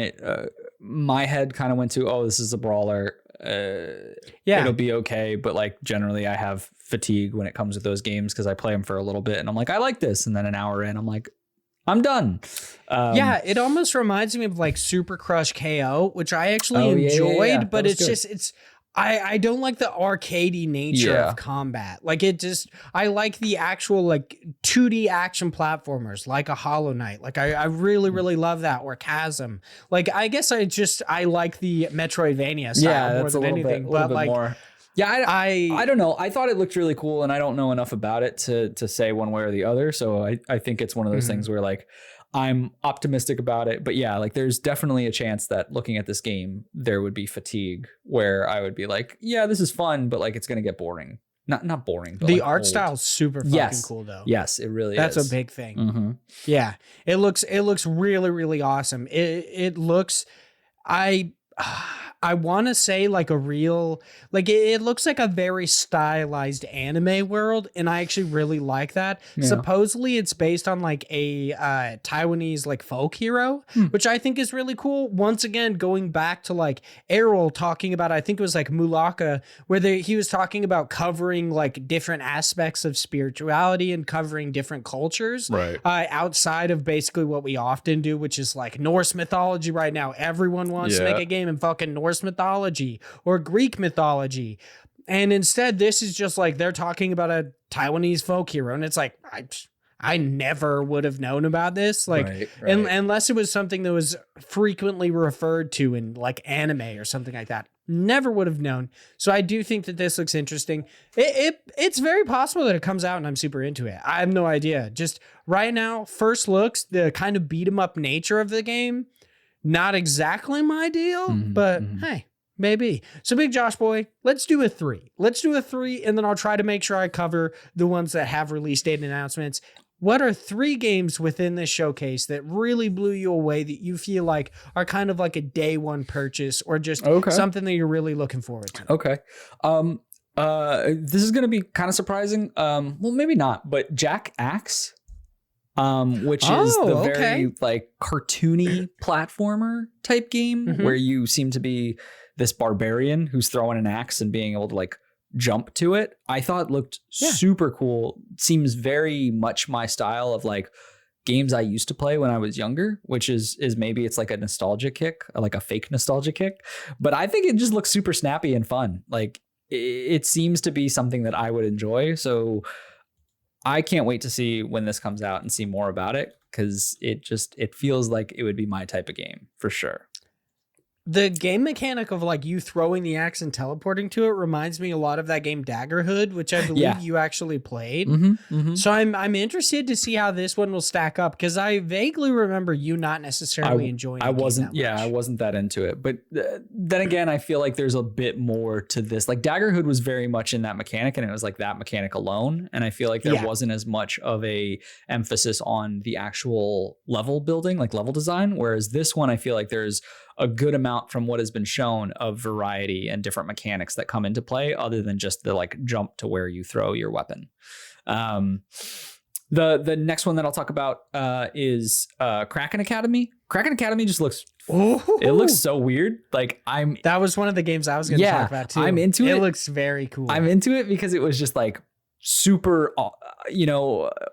my head kind of went to, oh, this is a brawler. It'll be okay. But like generally I have fatigue when it comes with those games because I play them for a little bit and I'm like, I like this. And then an hour in, I'm like, I'm done. It almost reminds me of like Super Crush KO, which I actually enjoyed, but I don't like the arcadey nature of combat. Like I like the actual like 2D action platformers, like a Hollow Knight. Like I really, really love that, or Chasm. Like I guess I like the Metroidvania style more than anything. But like more. Yeah, I don't know. I thought it looked really cool, and I don't know enough about it to say one way or the other. So I think it's one of those things where like I'm optimistic about it. But yeah, like there's definitely a chance that looking at this game, there would be fatigue where I would be like, yeah, this is fun, but like it's going to get boring. Not boring. But the like art old. style is super fucking cool though. Yes, it really is. That's a big thing. Mm-hmm. Yeah, it looks really, really awesome. It looks, I want to say like a real, like it looks like a very stylized anime world. And I actually really like that. Yeah. Supposedly it's based on like a Taiwanese like folk hero, which I think is really cool. Once again, going back to like Errol talking about, I think it was like Mulaka, where he was talking about covering like different aspects of spirituality and covering different cultures outside of basically what we often do, which is like Norse mythology right now. Everyone wants to make a game in fucking Norse mythology or Greek mythology. And instead, this is just like they're talking about a Taiwanese folk hero. And it's like, I never would have known about this. Like, unless it was something that was frequently referred to in like anime or something like that. Never would have known. So I do think that this looks interesting. It's very possible that it comes out and I'm super into it. I have no idea. Just right now, first looks, the kind of beat 'em up nature of the game, not exactly my deal, but hey, maybe. So Big Josh Boy, let's do a 3. Let's do a 3, and then I'll try to make sure I cover the ones that have release date announcements. What are 3 games within this showcase that really blew you away that you feel like are kind of like a day one purchase or just something that you're really looking forward to? Okay. This is going to be kind of surprising. Well, maybe not, but Jack Axe. Which is the very like cartoony platformer type game where you seem to be this barbarian who's throwing an axe and being able to like jump to it. I thought it looked super cool. Seems very much my style of like games I used to play when I was younger, which is maybe it's like a nostalgia kick, like a fake nostalgia kick. But I think it just looks super snappy and fun. Like it seems to be something that I would enjoy. So I can't wait to see when this comes out and see more about it, because it feels like it would be my type of game for sure. The game mechanic of like you throwing the axe and teleporting to it reminds me a lot of that game Daggerhood, which I believe you actually played. So I'm interested to see how this one will stack up, because I vaguely remember you not necessarily enjoying it. I wasn't that into it. But then again, I feel like there's a bit more to this. Like Daggerhood was very much in that mechanic, and it was like that mechanic alone. And I feel like there wasn't as much of a emphasis on the actual level building, like level design. Whereas this one, I feel like there's a good amount from what has been shown of variety and different mechanics that come into play, other than just the like jump to where you throw your weapon. The next one that I'll talk about is Kraken Academy. Kraken Academy just looks it looks so weird. Like that was one of the games I was going to talk about too. I'm into it. It looks very cool. I'm into it because it was just like super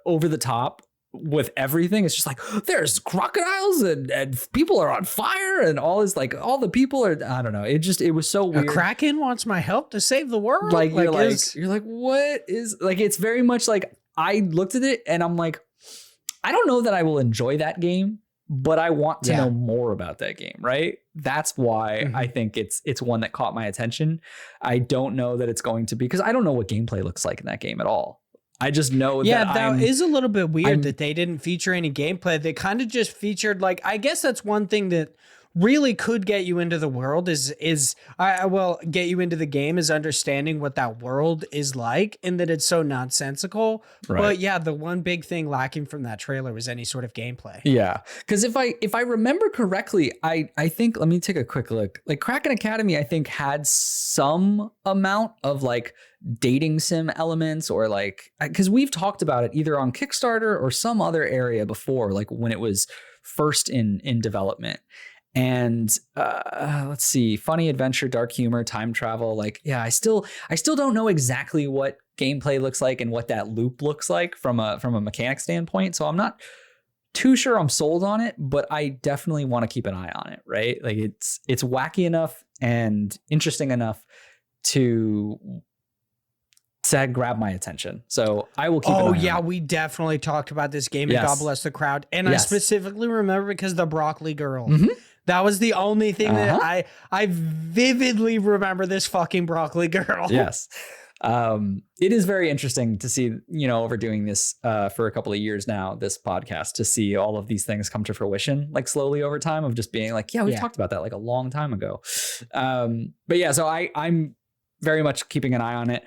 over the top with everything. It's just like there's crocodiles and people are on fire and all this, like all the people are, I don't know, it was so weird. A Kraken wants my help to save the world. Like you're like what is, like it's very much like I looked at it and I'm like, I don't know that I will enjoy that game, but I want to know more about that game, right? That's why I think it's one that caught my attention. I don't know that it's going to be, because I don't know what gameplay looks like in that game at all. I just know that is a little bit weird that they didn't feature any gameplay. They kind of just featured, like, I guess that's one thing that really could get you into the world get you into the game is understanding what that world is like, and that it's so nonsensical. Right. But yeah, the one big thing lacking from that trailer was any sort of gameplay. Yeah, because if I remember correctly, I think, let me take a quick look. Like Kraken Academy, I think had some amount of like dating sim elements, or like, because we've talked about it either on Kickstarter or some other area before, like when it was first in development. And let's see, funny adventure, dark humor, time travel. Like, yeah, I still don't know exactly what gameplay looks like and what that loop looks like from a mechanic standpoint. So I'm not too sure I'm sold on it, but I definitely want to keep an eye on it, right? Like it's wacky enough and interesting enough to grab my attention. So I will keep an eye on it. We definitely talked about this game in God Bless the Crowd. And I specifically remember because the broccoli girl. Mm-hmm. That was the only thing that I vividly remember, this fucking broccoli girl. Yes. It is very interesting to see, over doing this for a couple of years now, this podcast, to see all of these things come to fruition, like slowly over time, of just being like, we talked about that like a long time ago. But yeah, so I'm very much keeping an eye on it.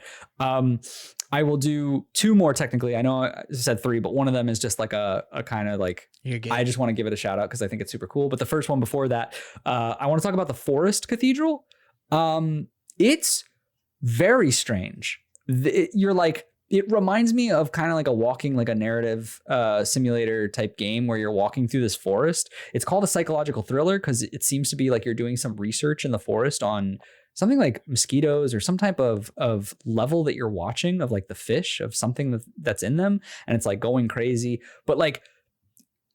I will do 2 more technically. I know I said 3, but one of them is just like a kind of like, I just want to give it a shout out because I think it's super cool. But the first one before that, I want to talk about the Forest Cathedral. It's very strange. It reminds me of kind of like a walking, like a narrative simulator type game where you're walking through this forest. It's called a psychological thriller because it seems to be like you're doing some research in the forest on something like mosquitoes or some type of level that you're watching of like the fish of something that's in them. And it's like going crazy. But like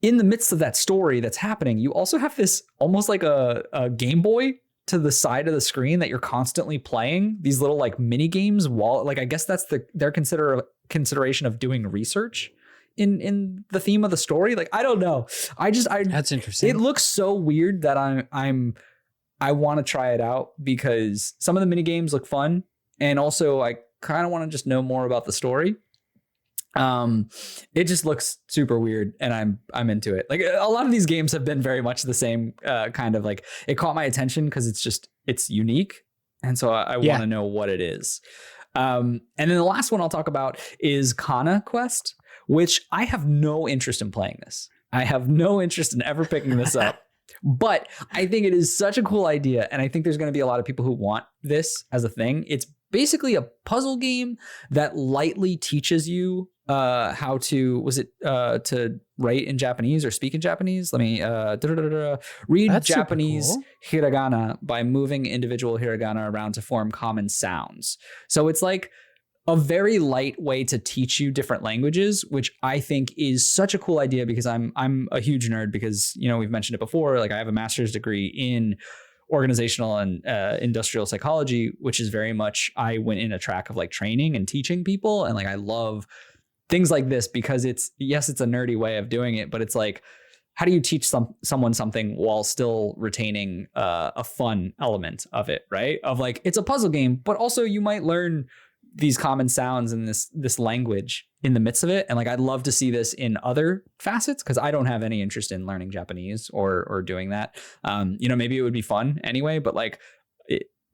in the midst of that story that's happening, you also have this almost like a Game Boy to the side of the screen that you're constantly playing these little like mini games while, like, I guess that's their consideration of doing research in the theme of the story. Like, I don't know. That's interesting. It looks so weird that I want to try it out because some of the mini games look fun. And also I kind of want to just know more about the story. It just looks super weird and I'm into it. Like a lot of these games have been very much the same kind of like, it caught my attention because it's unique. And so I want to know what it is. And then the last one I'll talk about is Kana Quest, which I have no interest in playing this. I have no interest in ever picking this up, but I think it is such a cool idea. And I think there's going to be a lot of people who want this as a thing. It's basically a puzzle game that lightly teaches you how to to write in Japanese or speak in Japanese. Let me read That's Japanese hiragana by moving individual hiragana around to form common sounds. So it's like a very light way to teach you different languages, which I think is such a cool idea because I'm a huge nerd because, we've mentioned it before. Like I have a master's degree in organizational and industrial psychology, which is very much, I went in a track of like training and teaching people. And like, I love things like this because it's a nerdy way of doing it, but it's like, how do you teach someone something while still retaining a fun element of it, right? Of like, it's a puzzle game, but also you might learn these common sounds and this language in the midst of it. And like, I'd love to see this in other facets because I don't have any interest in learning Japanese or doing that. Maybe it would be fun anyway, but like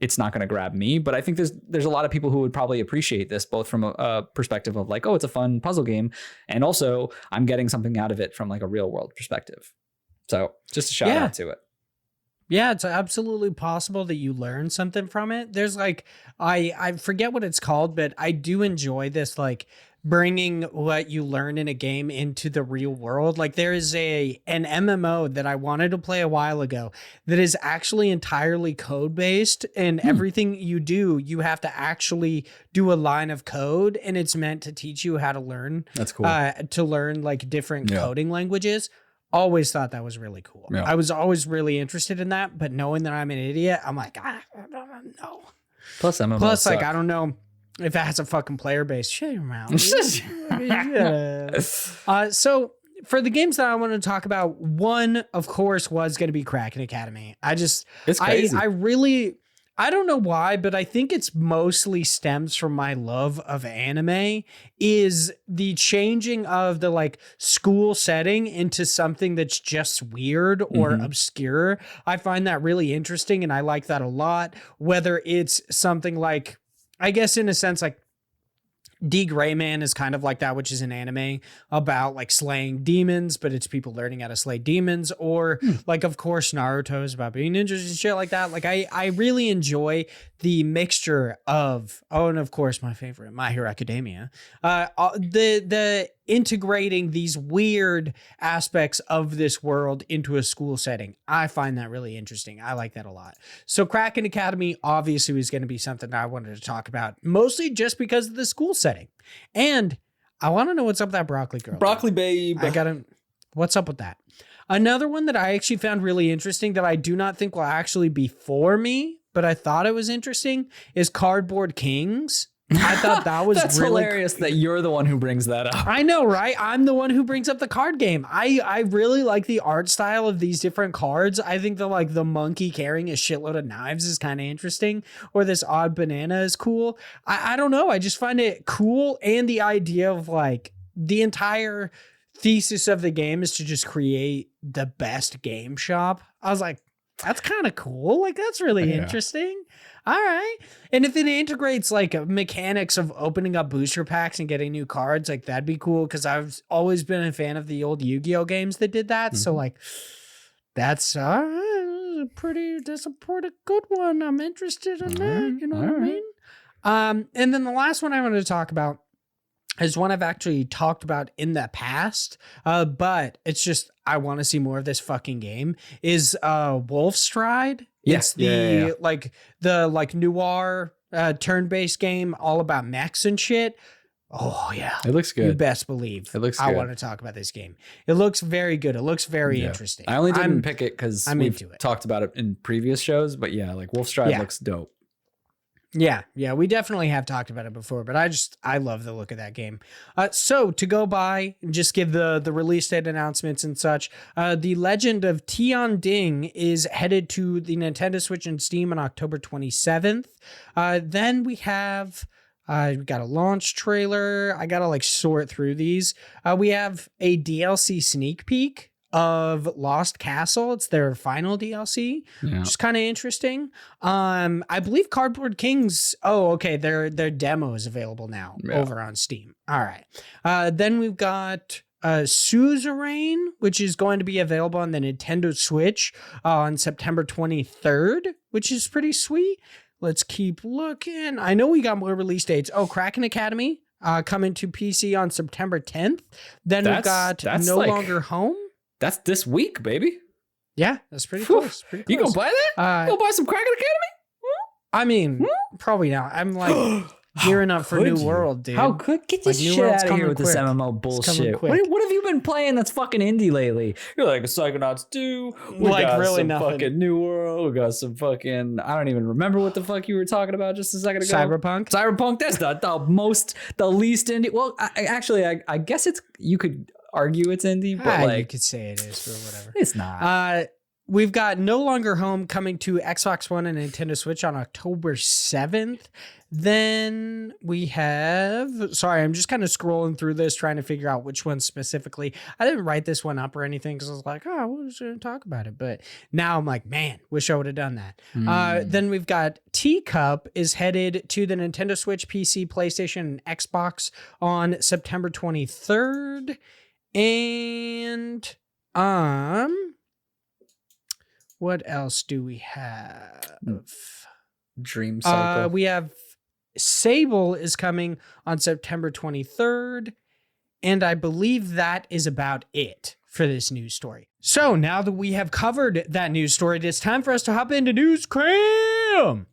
it's not going to grab me. But I think there's a lot of people who would probably appreciate this, both from a perspective of like, oh, it's a fun puzzle game. And also I'm getting something out of it from like a real world perspective. So just a shout out to it. Yeah, it's absolutely possible that you learn something from it. There's like, I forget what it's called, but I do enjoy this, like bringing what you learn in a game into the real world. Like there is an MMO that I wanted to play a while ago that is actually entirely code based, and everything you do, you have to actually do a line of code, and it's meant to teach you how to learn. That's cool. To learn like different coding languages. Always thought that was really cool. Yeah. I was always really interested in that, but knowing that I'm an idiot, I'm like, no. Plus, like, I don't know if it has a fucking player base. Shut your mouth. So for the games that I want to talk about, one, of course, was going to be Kraken Academy. It's crazy. I don't know why, but I think it's mostly stems from my love of anime, is the changing of the like school setting into something that's just weird or obscure. I find that really interesting, and I like that a lot. Whether it's something like, I guess in a sense, like D. Grayman is kind of like that, which is an anime about like slaying demons, but it's people learning how to slay demons. Or like, of course, Naruto is about being ninjas and shit like that. Like I really enjoy the mixture of, and of course my favorite, My Hero Academia. The integrating these weird aspects of this world into a school setting. I find that really interesting. I like that a lot. So Kraken Academy obviously was going to be something that I wanted to talk about, mostly just because of the school setting. And I want to know what's up with that broccoli girl. Broccoli babe. What's up with that? Another one that I actually found really interesting that I do not think will actually be for me, but I thought it was interesting, is Cardboard Kings. I thought that was That's really hilarious that you're the one who brings that up. I know, right? I'm the one who brings up the card game. I really like the art style of these different cards. I think the monkey carrying a shitload of knives is kind of interesting, or this odd banana is cool. I don't know. I just find it cool, and the idea of like the entire thesis of the game is to just create the best game shop. I was like, that's kind of cool. Like, that's really interesting. All right. And if it integrates like mechanics of opening up booster packs and getting new cards, like that'd be cool. Cause I've always been a fan of the old Yu-Gi-Oh games that did that. So like that's pretty good one. I'm interested in that. You know what I mean? And then the last one I wanted to talk about is one I've actually talked about in the past, but it's just I want to see more of this fucking game. Is Wolfstride? It's the noir turn-based game all about mechs and shit. Oh yeah, it looks good. You best believe. It looks. I want to talk about this game. It looks very good. It looks very interesting. I only didn't pick it because we've talked about it in previous shows, but yeah, like Wolfstride looks dope. Yeah, we definitely have talked about it before, but I love the look of that game. So to go by and just give the release date announcements and such, The Legend of Tian Ding is headed to the Nintendo Switch and Steam on October 27th. Then we have we got a launch trailer. I gotta like sort through these. We have a DLC sneak peek of Lost Castle. It's their final DLC, which is kind of interesting. I believe Cardboard Kings. Oh, okay. Their demo is available now over on Steam. All right. Then we've got Suzerain, which is going to be available on the Nintendo Switch on September 23rd, which is pretty sweet. Let's keep looking. I know we got more release dates. Oh, Kraken Academy coming to PC on September 10th. Then we've got No Longer Home. That's this week, baby. Yeah, that's pretty close. You gonna buy that? You gonna buy some Kraken Academy? I mean, probably not. I'm like gearing up for New World, dude. How could get this shit out of here with this MMO bullshit? What have you been playing that's fucking indie lately? You're like Psychonauts 2. We got really some fucking New World. We got some fucking, I don't even remember what the fuck you were talking about just a second ago. Cyberpunk. That's the least indie. Well, I guess you could argue it's indie, but like you could say it is or whatever. It's not. We've got No Longer Home coming to Xbox One and Nintendo Switch on October 7th. Then we have, sorry, I'm just kind of scrolling through this, trying to figure out which one specifically. I didn't write this one up or anything because I was like, oh, we're just going to talk about it. But now I'm like, man, wish I would have done that. Then we've got Teacup is headed to the Nintendo Switch, PC, PlayStation, and Xbox on September 23rd. And what else do we have? Dream Cycle. We have Sable is coming on September 23rd, and I believe that is about it for this news story. So now that we have covered that news story, it's time for us to hop into News Cram.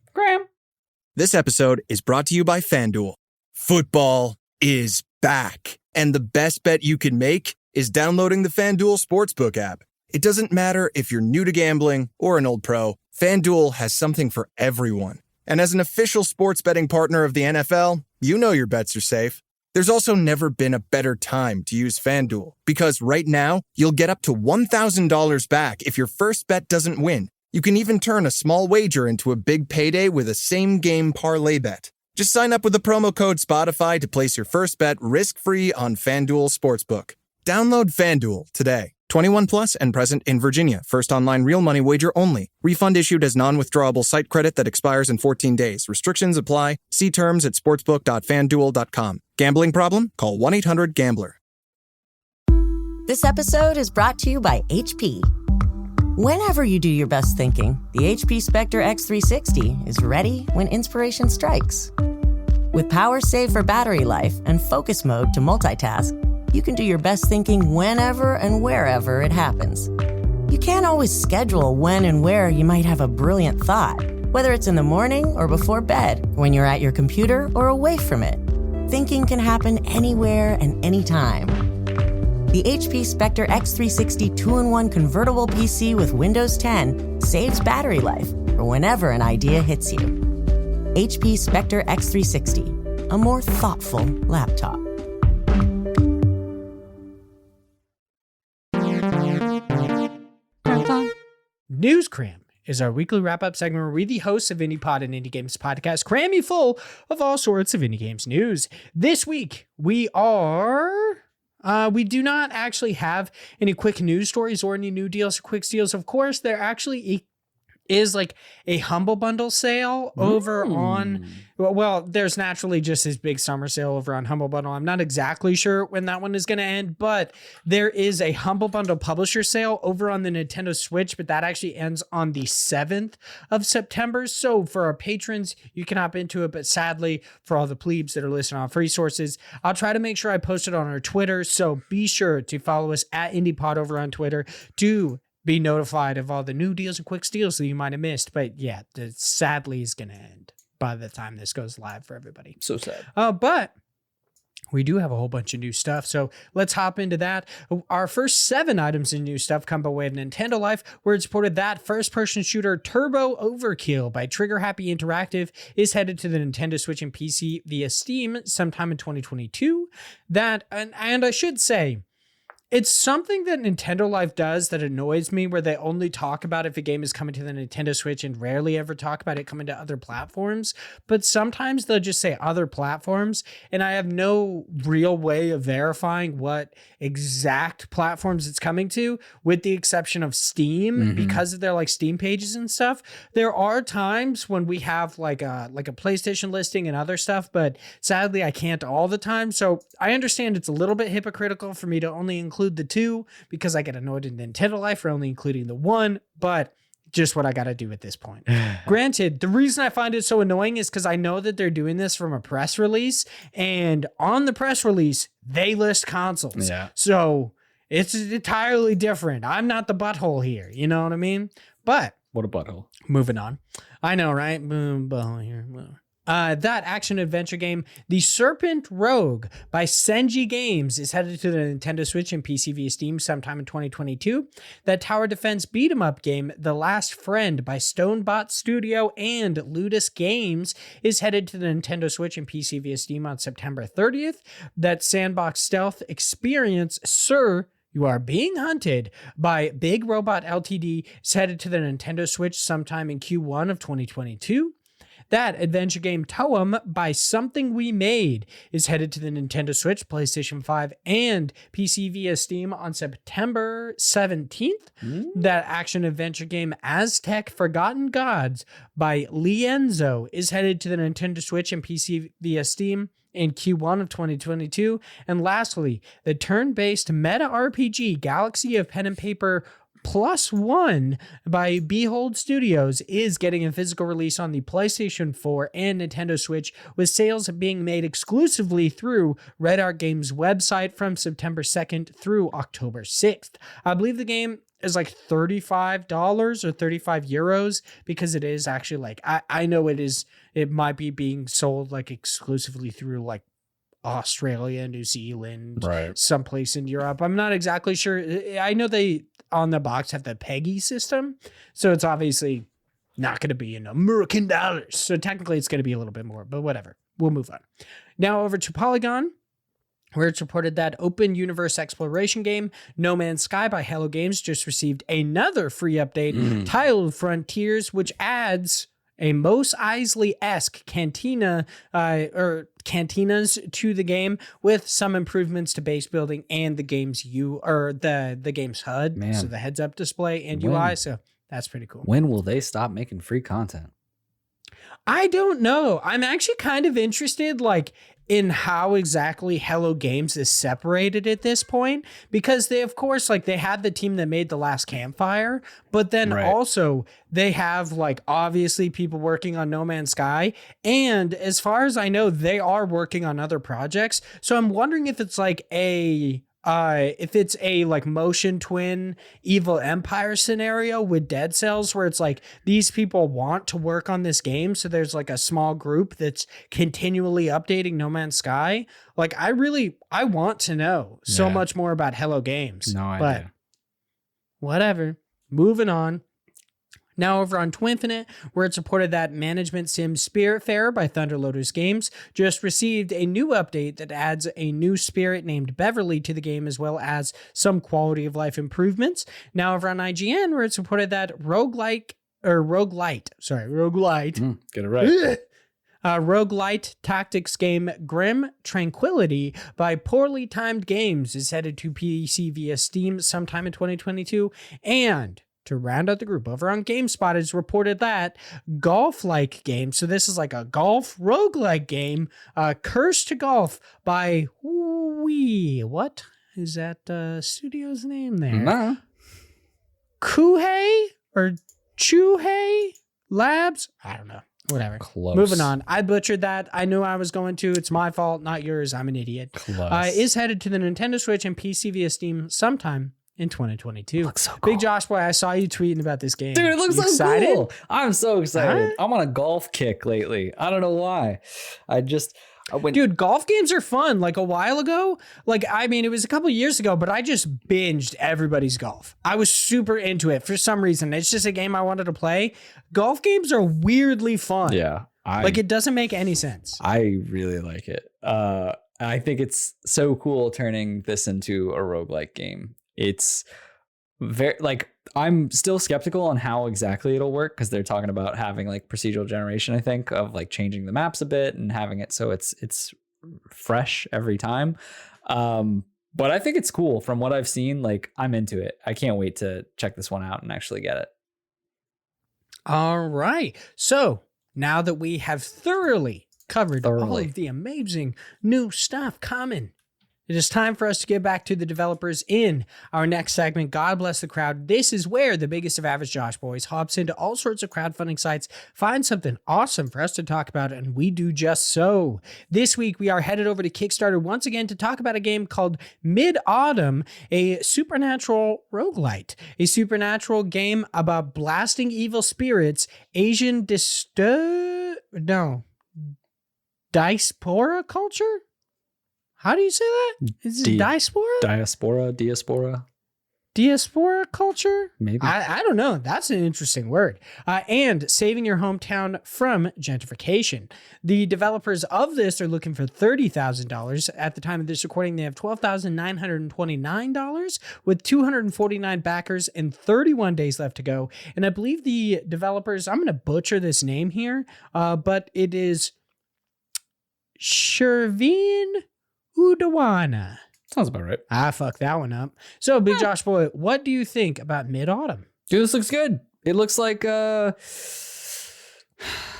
This episode is brought to you by FanDuel. Football is back, and the best bet you can make is downloading the FanDuel Sportsbook app. It doesn't matter if you're new to gambling or an old pro, FanDuel has something for everyone. And as an official sports betting partner of the NFL, you know your bets are safe. There's also never been a better time to use FanDuel, because right now, you'll get up to $1,000 back if your first bet doesn't win. You can even turn a small wager into a big payday with a same-game parlay bet. Just sign up with the promo code SPOTIFY to place your first bet risk-free on FanDuel Sportsbook. Download FanDuel today. 21 plus and present in Virginia. First online real money wager only. Refund issued as non-withdrawable site credit that expires in 14 days. Restrictions apply. See terms at sportsbook.fanduel.com. Gambling problem? Call 1-800-GAMBLER. This episode is brought to you by HP. Whenever you do your best thinking, the HP Spectre X360 is ready when inspiration strikes. With power save for battery life and focus mode to multitask, you can do your best thinking whenever and wherever it happens. You can't always schedule when and where you might have a brilliant thought, whether it's in the morning or before bed, when you're at your computer or away from it. Thinking can happen anywhere and anytime. The HP Spectre X360 2-in-1 convertible PC with Windows 10 saves battery life for whenever an idea hits you. HP Spectre X360, a more thoughtful laptop. News Cram is our weekly wrap-up segment where we, the hosts of Indie Pod and Indie Games Podcast, cram you full of all sorts of indie games news. This week, we do not actually have any quick news stories or any new deals or quick steals. Of course, there actually is like a Humble Bundle sale over on, well, there's naturally just this big summer sale over on Humble Bundle. I'm not exactly sure when that one is going to end, but there is a Humble Bundle publisher sale over on the Nintendo Switch, but that actually ends on the 7th of September. So for our patrons, you can hop into it, but sadly for all the plebes that are listening on free sources, I'll try to make sure I post it on our Twitter. So be sure to follow us at IndiePod over on Twitter to be notified of all the new deals and quick steals that you might have missed. But yeah, that sadly is going to end by the time this goes live for everybody. So sad. But we do have a whole bunch of new stuff. So let's hop into that. Our first 7 items in new stuff come by way of Nintendo Life, where it's reported that first-person shooter Turbo Overkill by Trigger Happy Interactive is headed to the Nintendo Switch and PC via Steam sometime in 2022. And I should say, it's something that Nintendo Life does that annoys me, where they only talk about if a game is coming to the Nintendo Switch and rarely ever talk about it coming to other platforms. But sometimes they'll just say other platforms, and I have no real way of verifying what exact platforms it's coming to, with the exception of Steam, because of their like Steam pages and stuff. There are times when we have like a PlayStation listing and other stuff, but sadly I can't all the time. So I understand it's a little bit hypocritical for me to only include the 2 because I get annoyed in Nintendo Life for only including the 1, but just what I got to do at this point. Granted, the reason I find it so annoying is because I know that they're doing this from a press release, and on the press release, they list consoles. Yeah. So it's entirely different. I'm not the butthole here. You know what I mean? But what a butthole. Moving on. I know, right? Boom, butthole here. That action-adventure game, The Serpent Rogue by Senji Games, is headed to the Nintendo Switch and PC via Steam sometime in 2022. That tower defense beat-em-up game, The Last Friend by Stonebot Studio and Ludus Games, is headed to the Nintendo Switch and PC via Steam on September 30th. That sandbox stealth experience, Sir, You Are Being Hunted by Big Robot Ltd, is headed to the Nintendo Switch sometime in Q1 of 2022. That adventure game Toem by Something We Made is headed to the Nintendo Switch, PlayStation 5, and PC via Steam on September 17th. That action-adventure game Aztec Forgotten Gods by Lienzo is headed to the Nintendo Switch and PC via Steam in Q1 of 2022. And lastly, the turn-based meta RPG Galaxy of Pen and Paper +1 by Behold Studios is getting a physical release on the PlayStation 4 and Nintendo Switch, with sales being made exclusively through Red Art Games' website from September 2nd through October 6th. I believe the game is like $35 or 35 euros because it is actually like, I know it might be being sold like exclusively through like Australia, New Zealand, right, someplace in Europe. I'm not exactly sure. I know they on the box have the PEGI system, so it's obviously not going to be in American dollars. So technically it's going to be a little bit more, but whatever. We'll move on. Now over to Polygon, where it's reported that open universe exploration game No Man's Sky by Hello Games just received another free update titled Frontiers, which adds a Mos Eisley-esque cantinas to the game, with some improvements to base building and the game's the game's HUD, so the heads-up display and UI. So that's pretty cool. When will they stop making free content? I don't know. I'm actually kind of interested, like, in how exactly Hello Games is separated at this point, because they, of course, like, they had the team that made the last Campfire, but then also they have, like, obviously people working on No Man's Sky, and as far as I know, they are working on other projects. So I'm wondering if it's like a like motion twin Evil Empire scenario with Dead Cells, where it's like these people want to work on this game, so there's like a small group that's continually updating No Man's Sky. Like, I want to know so much more about Hello Games. No idea. But whatever. Moving on. Now over on Twinfinite, where it's reported that management sim Spiritfarer by Thunder Lotus Games just received a new update that adds a new spirit named Beverly to the game, as well as some quality of life improvements. Now over on IGN, where it's reported that roguelite, Get it right. roguelite tactics game Grim Tranquility by Poorly Timed Games is headed to PC via Steam sometime in 2022. And to round out the group, over on GameSpot, it's reported that golf-like game, so this is like a golf roguelike game, Curse to Golf by what is that studio's name there? No. Kuhei or Chuhei Labs? I don't know. Whatever. Close. Moving on. I butchered that. I knew I was going to. It's my fault, not yours. I'm an idiot. Close. Is headed to the Nintendo Switch and PC via Steam sometime in 2022. Looks so cool. Big Josh boy, I saw you tweeting about this game. Dude, it looks You so excited? cool. I'm so excited. Huh? I'm on a golf kick lately. I don't know why. Dude, golf games are fun. Like a while ago, it was a couple years ago, but I just binged everybody's golf. I was super into it for some reason. It's just a game I wanted to play. Golf games are weirdly fun. Yeah. It doesn't make any sense. I really like it. I think it's so cool turning this into a roguelike game. It's very I'm still skeptical on how exactly it'll work, because they're talking about having like procedural generation, I think, of like changing the maps a bit and having it so it's fresh every time. But I think it's cool from what I've seen. Like, I'm into it. I can't wait to check this one out and actually get it. All right. So now that we have thoroughly covered all of the amazing new stuff coming, it is time for us to get back to the developers in our next segment, God Bless the Crowd. This is where the biggest of average Josh boys hops into all sorts of crowdfunding sites, finds something awesome for us to talk about, and we do just so. This week, we are headed over to Kickstarter once again to talk about a game called Mid-Autumn, a supernatural roguelite, a supernatural game about blasting evil spirits, diaspora culture? How do you say that? Is it diaspora? Diaspora culture? Maybe. I don't know. That's an interesting word. And saving your hometown from gentrification. The developers of this are looking for $30,000. At the time of this recording, they have $12,929 with 249 backers and 31 days left to go. And I believe the developers, I'm going to butcher this name here, but it is Shervin Udawana. Sounds about right. I fucked that one up. So, Big Josh boy, what do you think about Mid-Autumn? Dude, this looks good. It looks like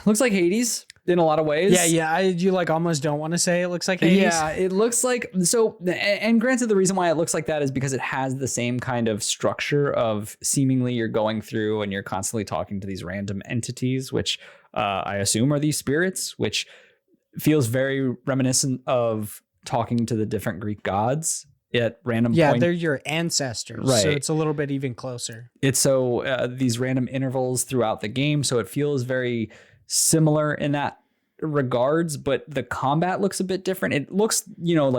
Hades in a lot of ways. Yeah. You almost don't want to say it looks like Hades. Yeah, it looks like so. And granted, the reason why it looks like that is because it has the same kind of structure of seemingly you're going through and you're constantly talking to these random entities, which I assume are these spirits, which feels very reminiscent of talking to the different Greek gods at random points. Yeah, they're your ancestors. Right. So it's a little bit even closer. It's so these random intervals throughout the game. So it feels very similar in that regards, but the combat looks a bit different. It looks,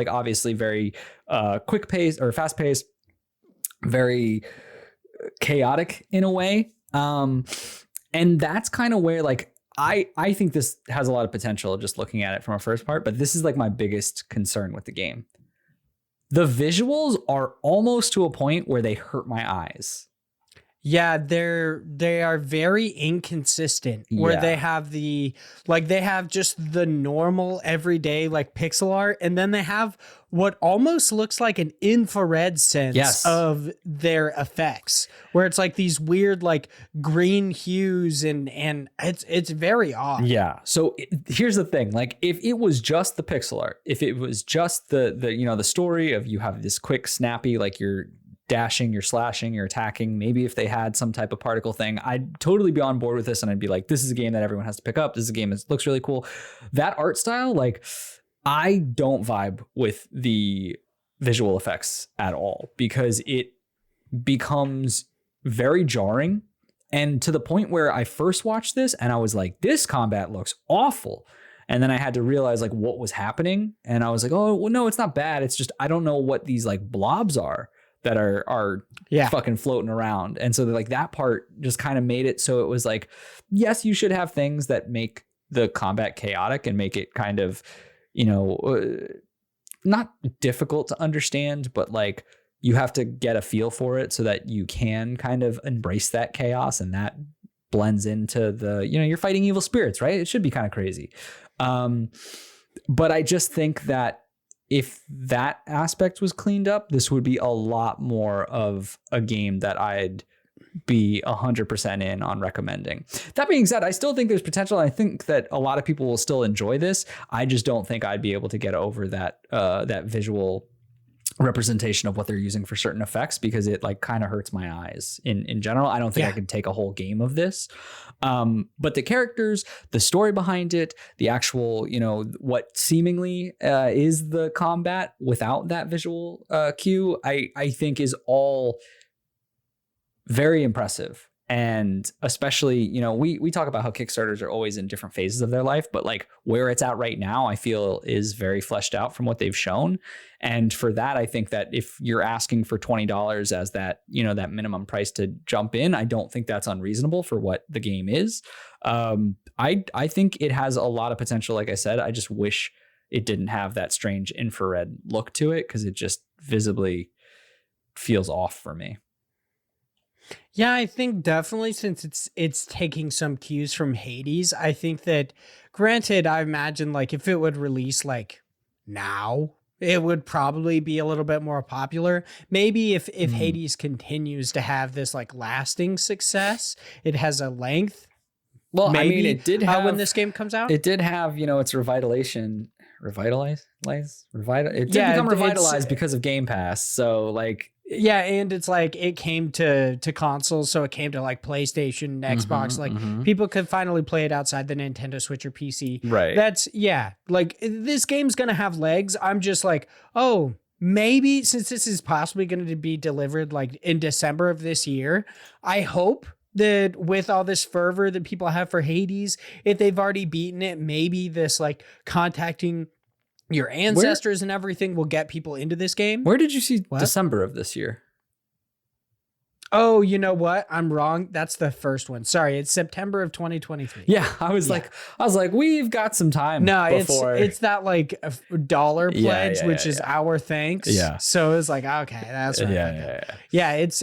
obviously very quick paced or fast paced, very chaotic in a way. And that's kind of where I think this has a lot of potential just looking at it from a first part, but this is my biggest concern with the game. The visuals are almost to a point where they hurt my eyes. Yeah, they are very inconsistent where they have they have just the normal everyday like pixel art, and then they have what almost looks like an infrared sense of their effects, where it's like these weird like green hues and it's very odd. Yeah. So here's the thing, like if it was just the pixel art, if it was just the the story of you have this quick snappy, like you're dashing, you're slashing, you're attacking. Maybe if they had some type of particle thing, I'd totally be on board with this. And I'd be like, this is a game that everyone has to pick up. This is a game that looks really cool. That art style, like I don't vibe with the visual effects at all because it becomes very jarring. And to the point where I first watched this and I was like, this combat looks awful. And then I had to realize like what was happening. And I was like, oh, well, no, it's not bad. It's just, I don't know what these like blobs are that are fucking floating around. And so like that part just kind of made it so it was like, yes, you should have things that make the combat chaotic and make it kind of, not difficult to understand, but like you have to get a feel for it so that you can kind of embrace that chaos, and that blends into the, you're fighting evil spirits, right? It should be kind of crazy. But I just think that if that aspect was cleaned up, this would be a lot more of a game that I'd be 100% in on recommending. That being said, I still think there's potential. I think that a lot of people will still enjoy this. I just don't think I'd be able to get over that visual representation of what they're using for certain effects, because it like kind of hurts my eyes in general. I don't think I could take a whole game of this. But the characters, the story behind it, the actual, what seemingly is the combat without that visual cue, I think is all very impressive. And especially, we talk about how Kickstarters are always in different phases of their life, but like where it's at right now, I feel is very fleshed out from what they've shown. And for that, I think that if you're asking for $20 as that, that minimum price to jump in, I don't think that's unreasonable for what the game is. I think it has a lot of potential. Like I said, I just wish it didn't have that strange infrared look to it, because it just visibly feels off for me. Yeah, I think definitely, since it's taking some cues from Hades, I think that, granted, I imagine like if it would release like now, it would probably be a little bit more popular. Maybe if Hades continues to have this like lasting success, it has a length. Well, maybe, I mean, it did have, when this game comes out. It did have, its revitalization. It did become revitalized because of Game Pass. So like, yeah, and it's like it came to consoles, so it came to like PlayStation, Xbox. People could finally play it outside the Nintendo Switch or PC. Right. That's like this game's gonna have legs. I'm just like, oh, maybe since this is possibly going to be delivered like in December of this year, I hope that with all this fervor that people have for Hades, if they've already beaten it, maybe this like contacting your ancestors and everything will get people into this game. Where did you see December of this year? Oh, you know what? I'm wrong. That's the first one. Sorry, it's September of 2023. Yeah, I was like, we've got some time. No, before. it's that like $1 pledge, which is our thanks. Yeah. So it's like, okay, that's right. Yeah. It's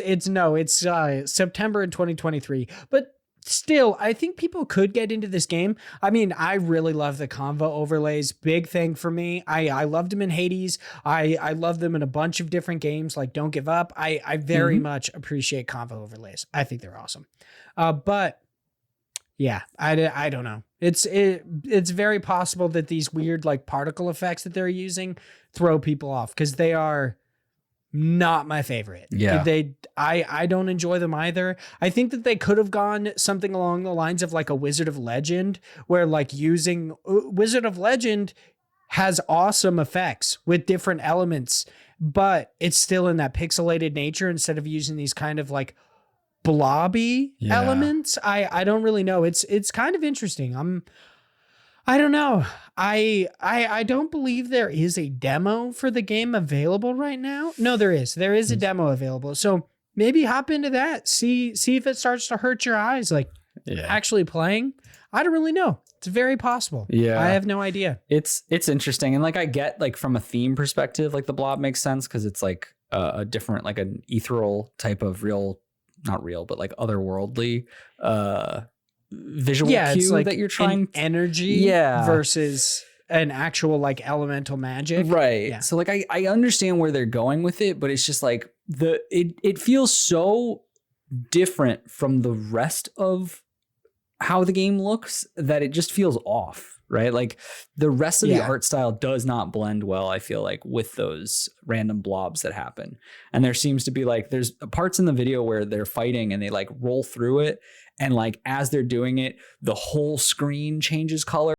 September in 2023, but still, I think people could get into this game. I mean, I really love the Convo overlays. Big thing for me. I loved them in Hades. I love them in a bunch of different games like Don't Give Up. I very much appreciate Convo overlays. I think they're awesome. But yeah, I don't know. It's very possible that these weird like particle effects that they're using throw people off, because they are not my favorite. Yeah. I don't enjoy them either. I think that they could have gone something along the lines of like a Wizard of Legend, where like using Wizard of Legend has awesome effects with different elements, but it's still in that pixelated nature instead of using these kind of like blobby elements. I don't really know. It's kind of interesting. I don't know. I don't believe there is a demo for the game available right now. No, there is. There is a demo available. So maybe hop into that. See if it starts to hurt your eyes, like actually playing. I don't really know. It's very possible. Yeah. I have no idea. It's interesting. And like I get like from a theme perspective, like the blob makes sense because it's like a different, like an ethereal type of real not real, but like otherworldly visual cue it's like that you're trying energy versus an actual like elemental magic. Right. Yeah. So like I understand where they're going with it, but it's just like it feels so different from the rest of how the game looks that it just feels off, right? Like the rest of the art style does not blend well, I feel like, with those random blobs that happen. And there seems to be like there's parts in the video where they're fighting and they like roll through it, and like as they're doing it, the whole screen changes color.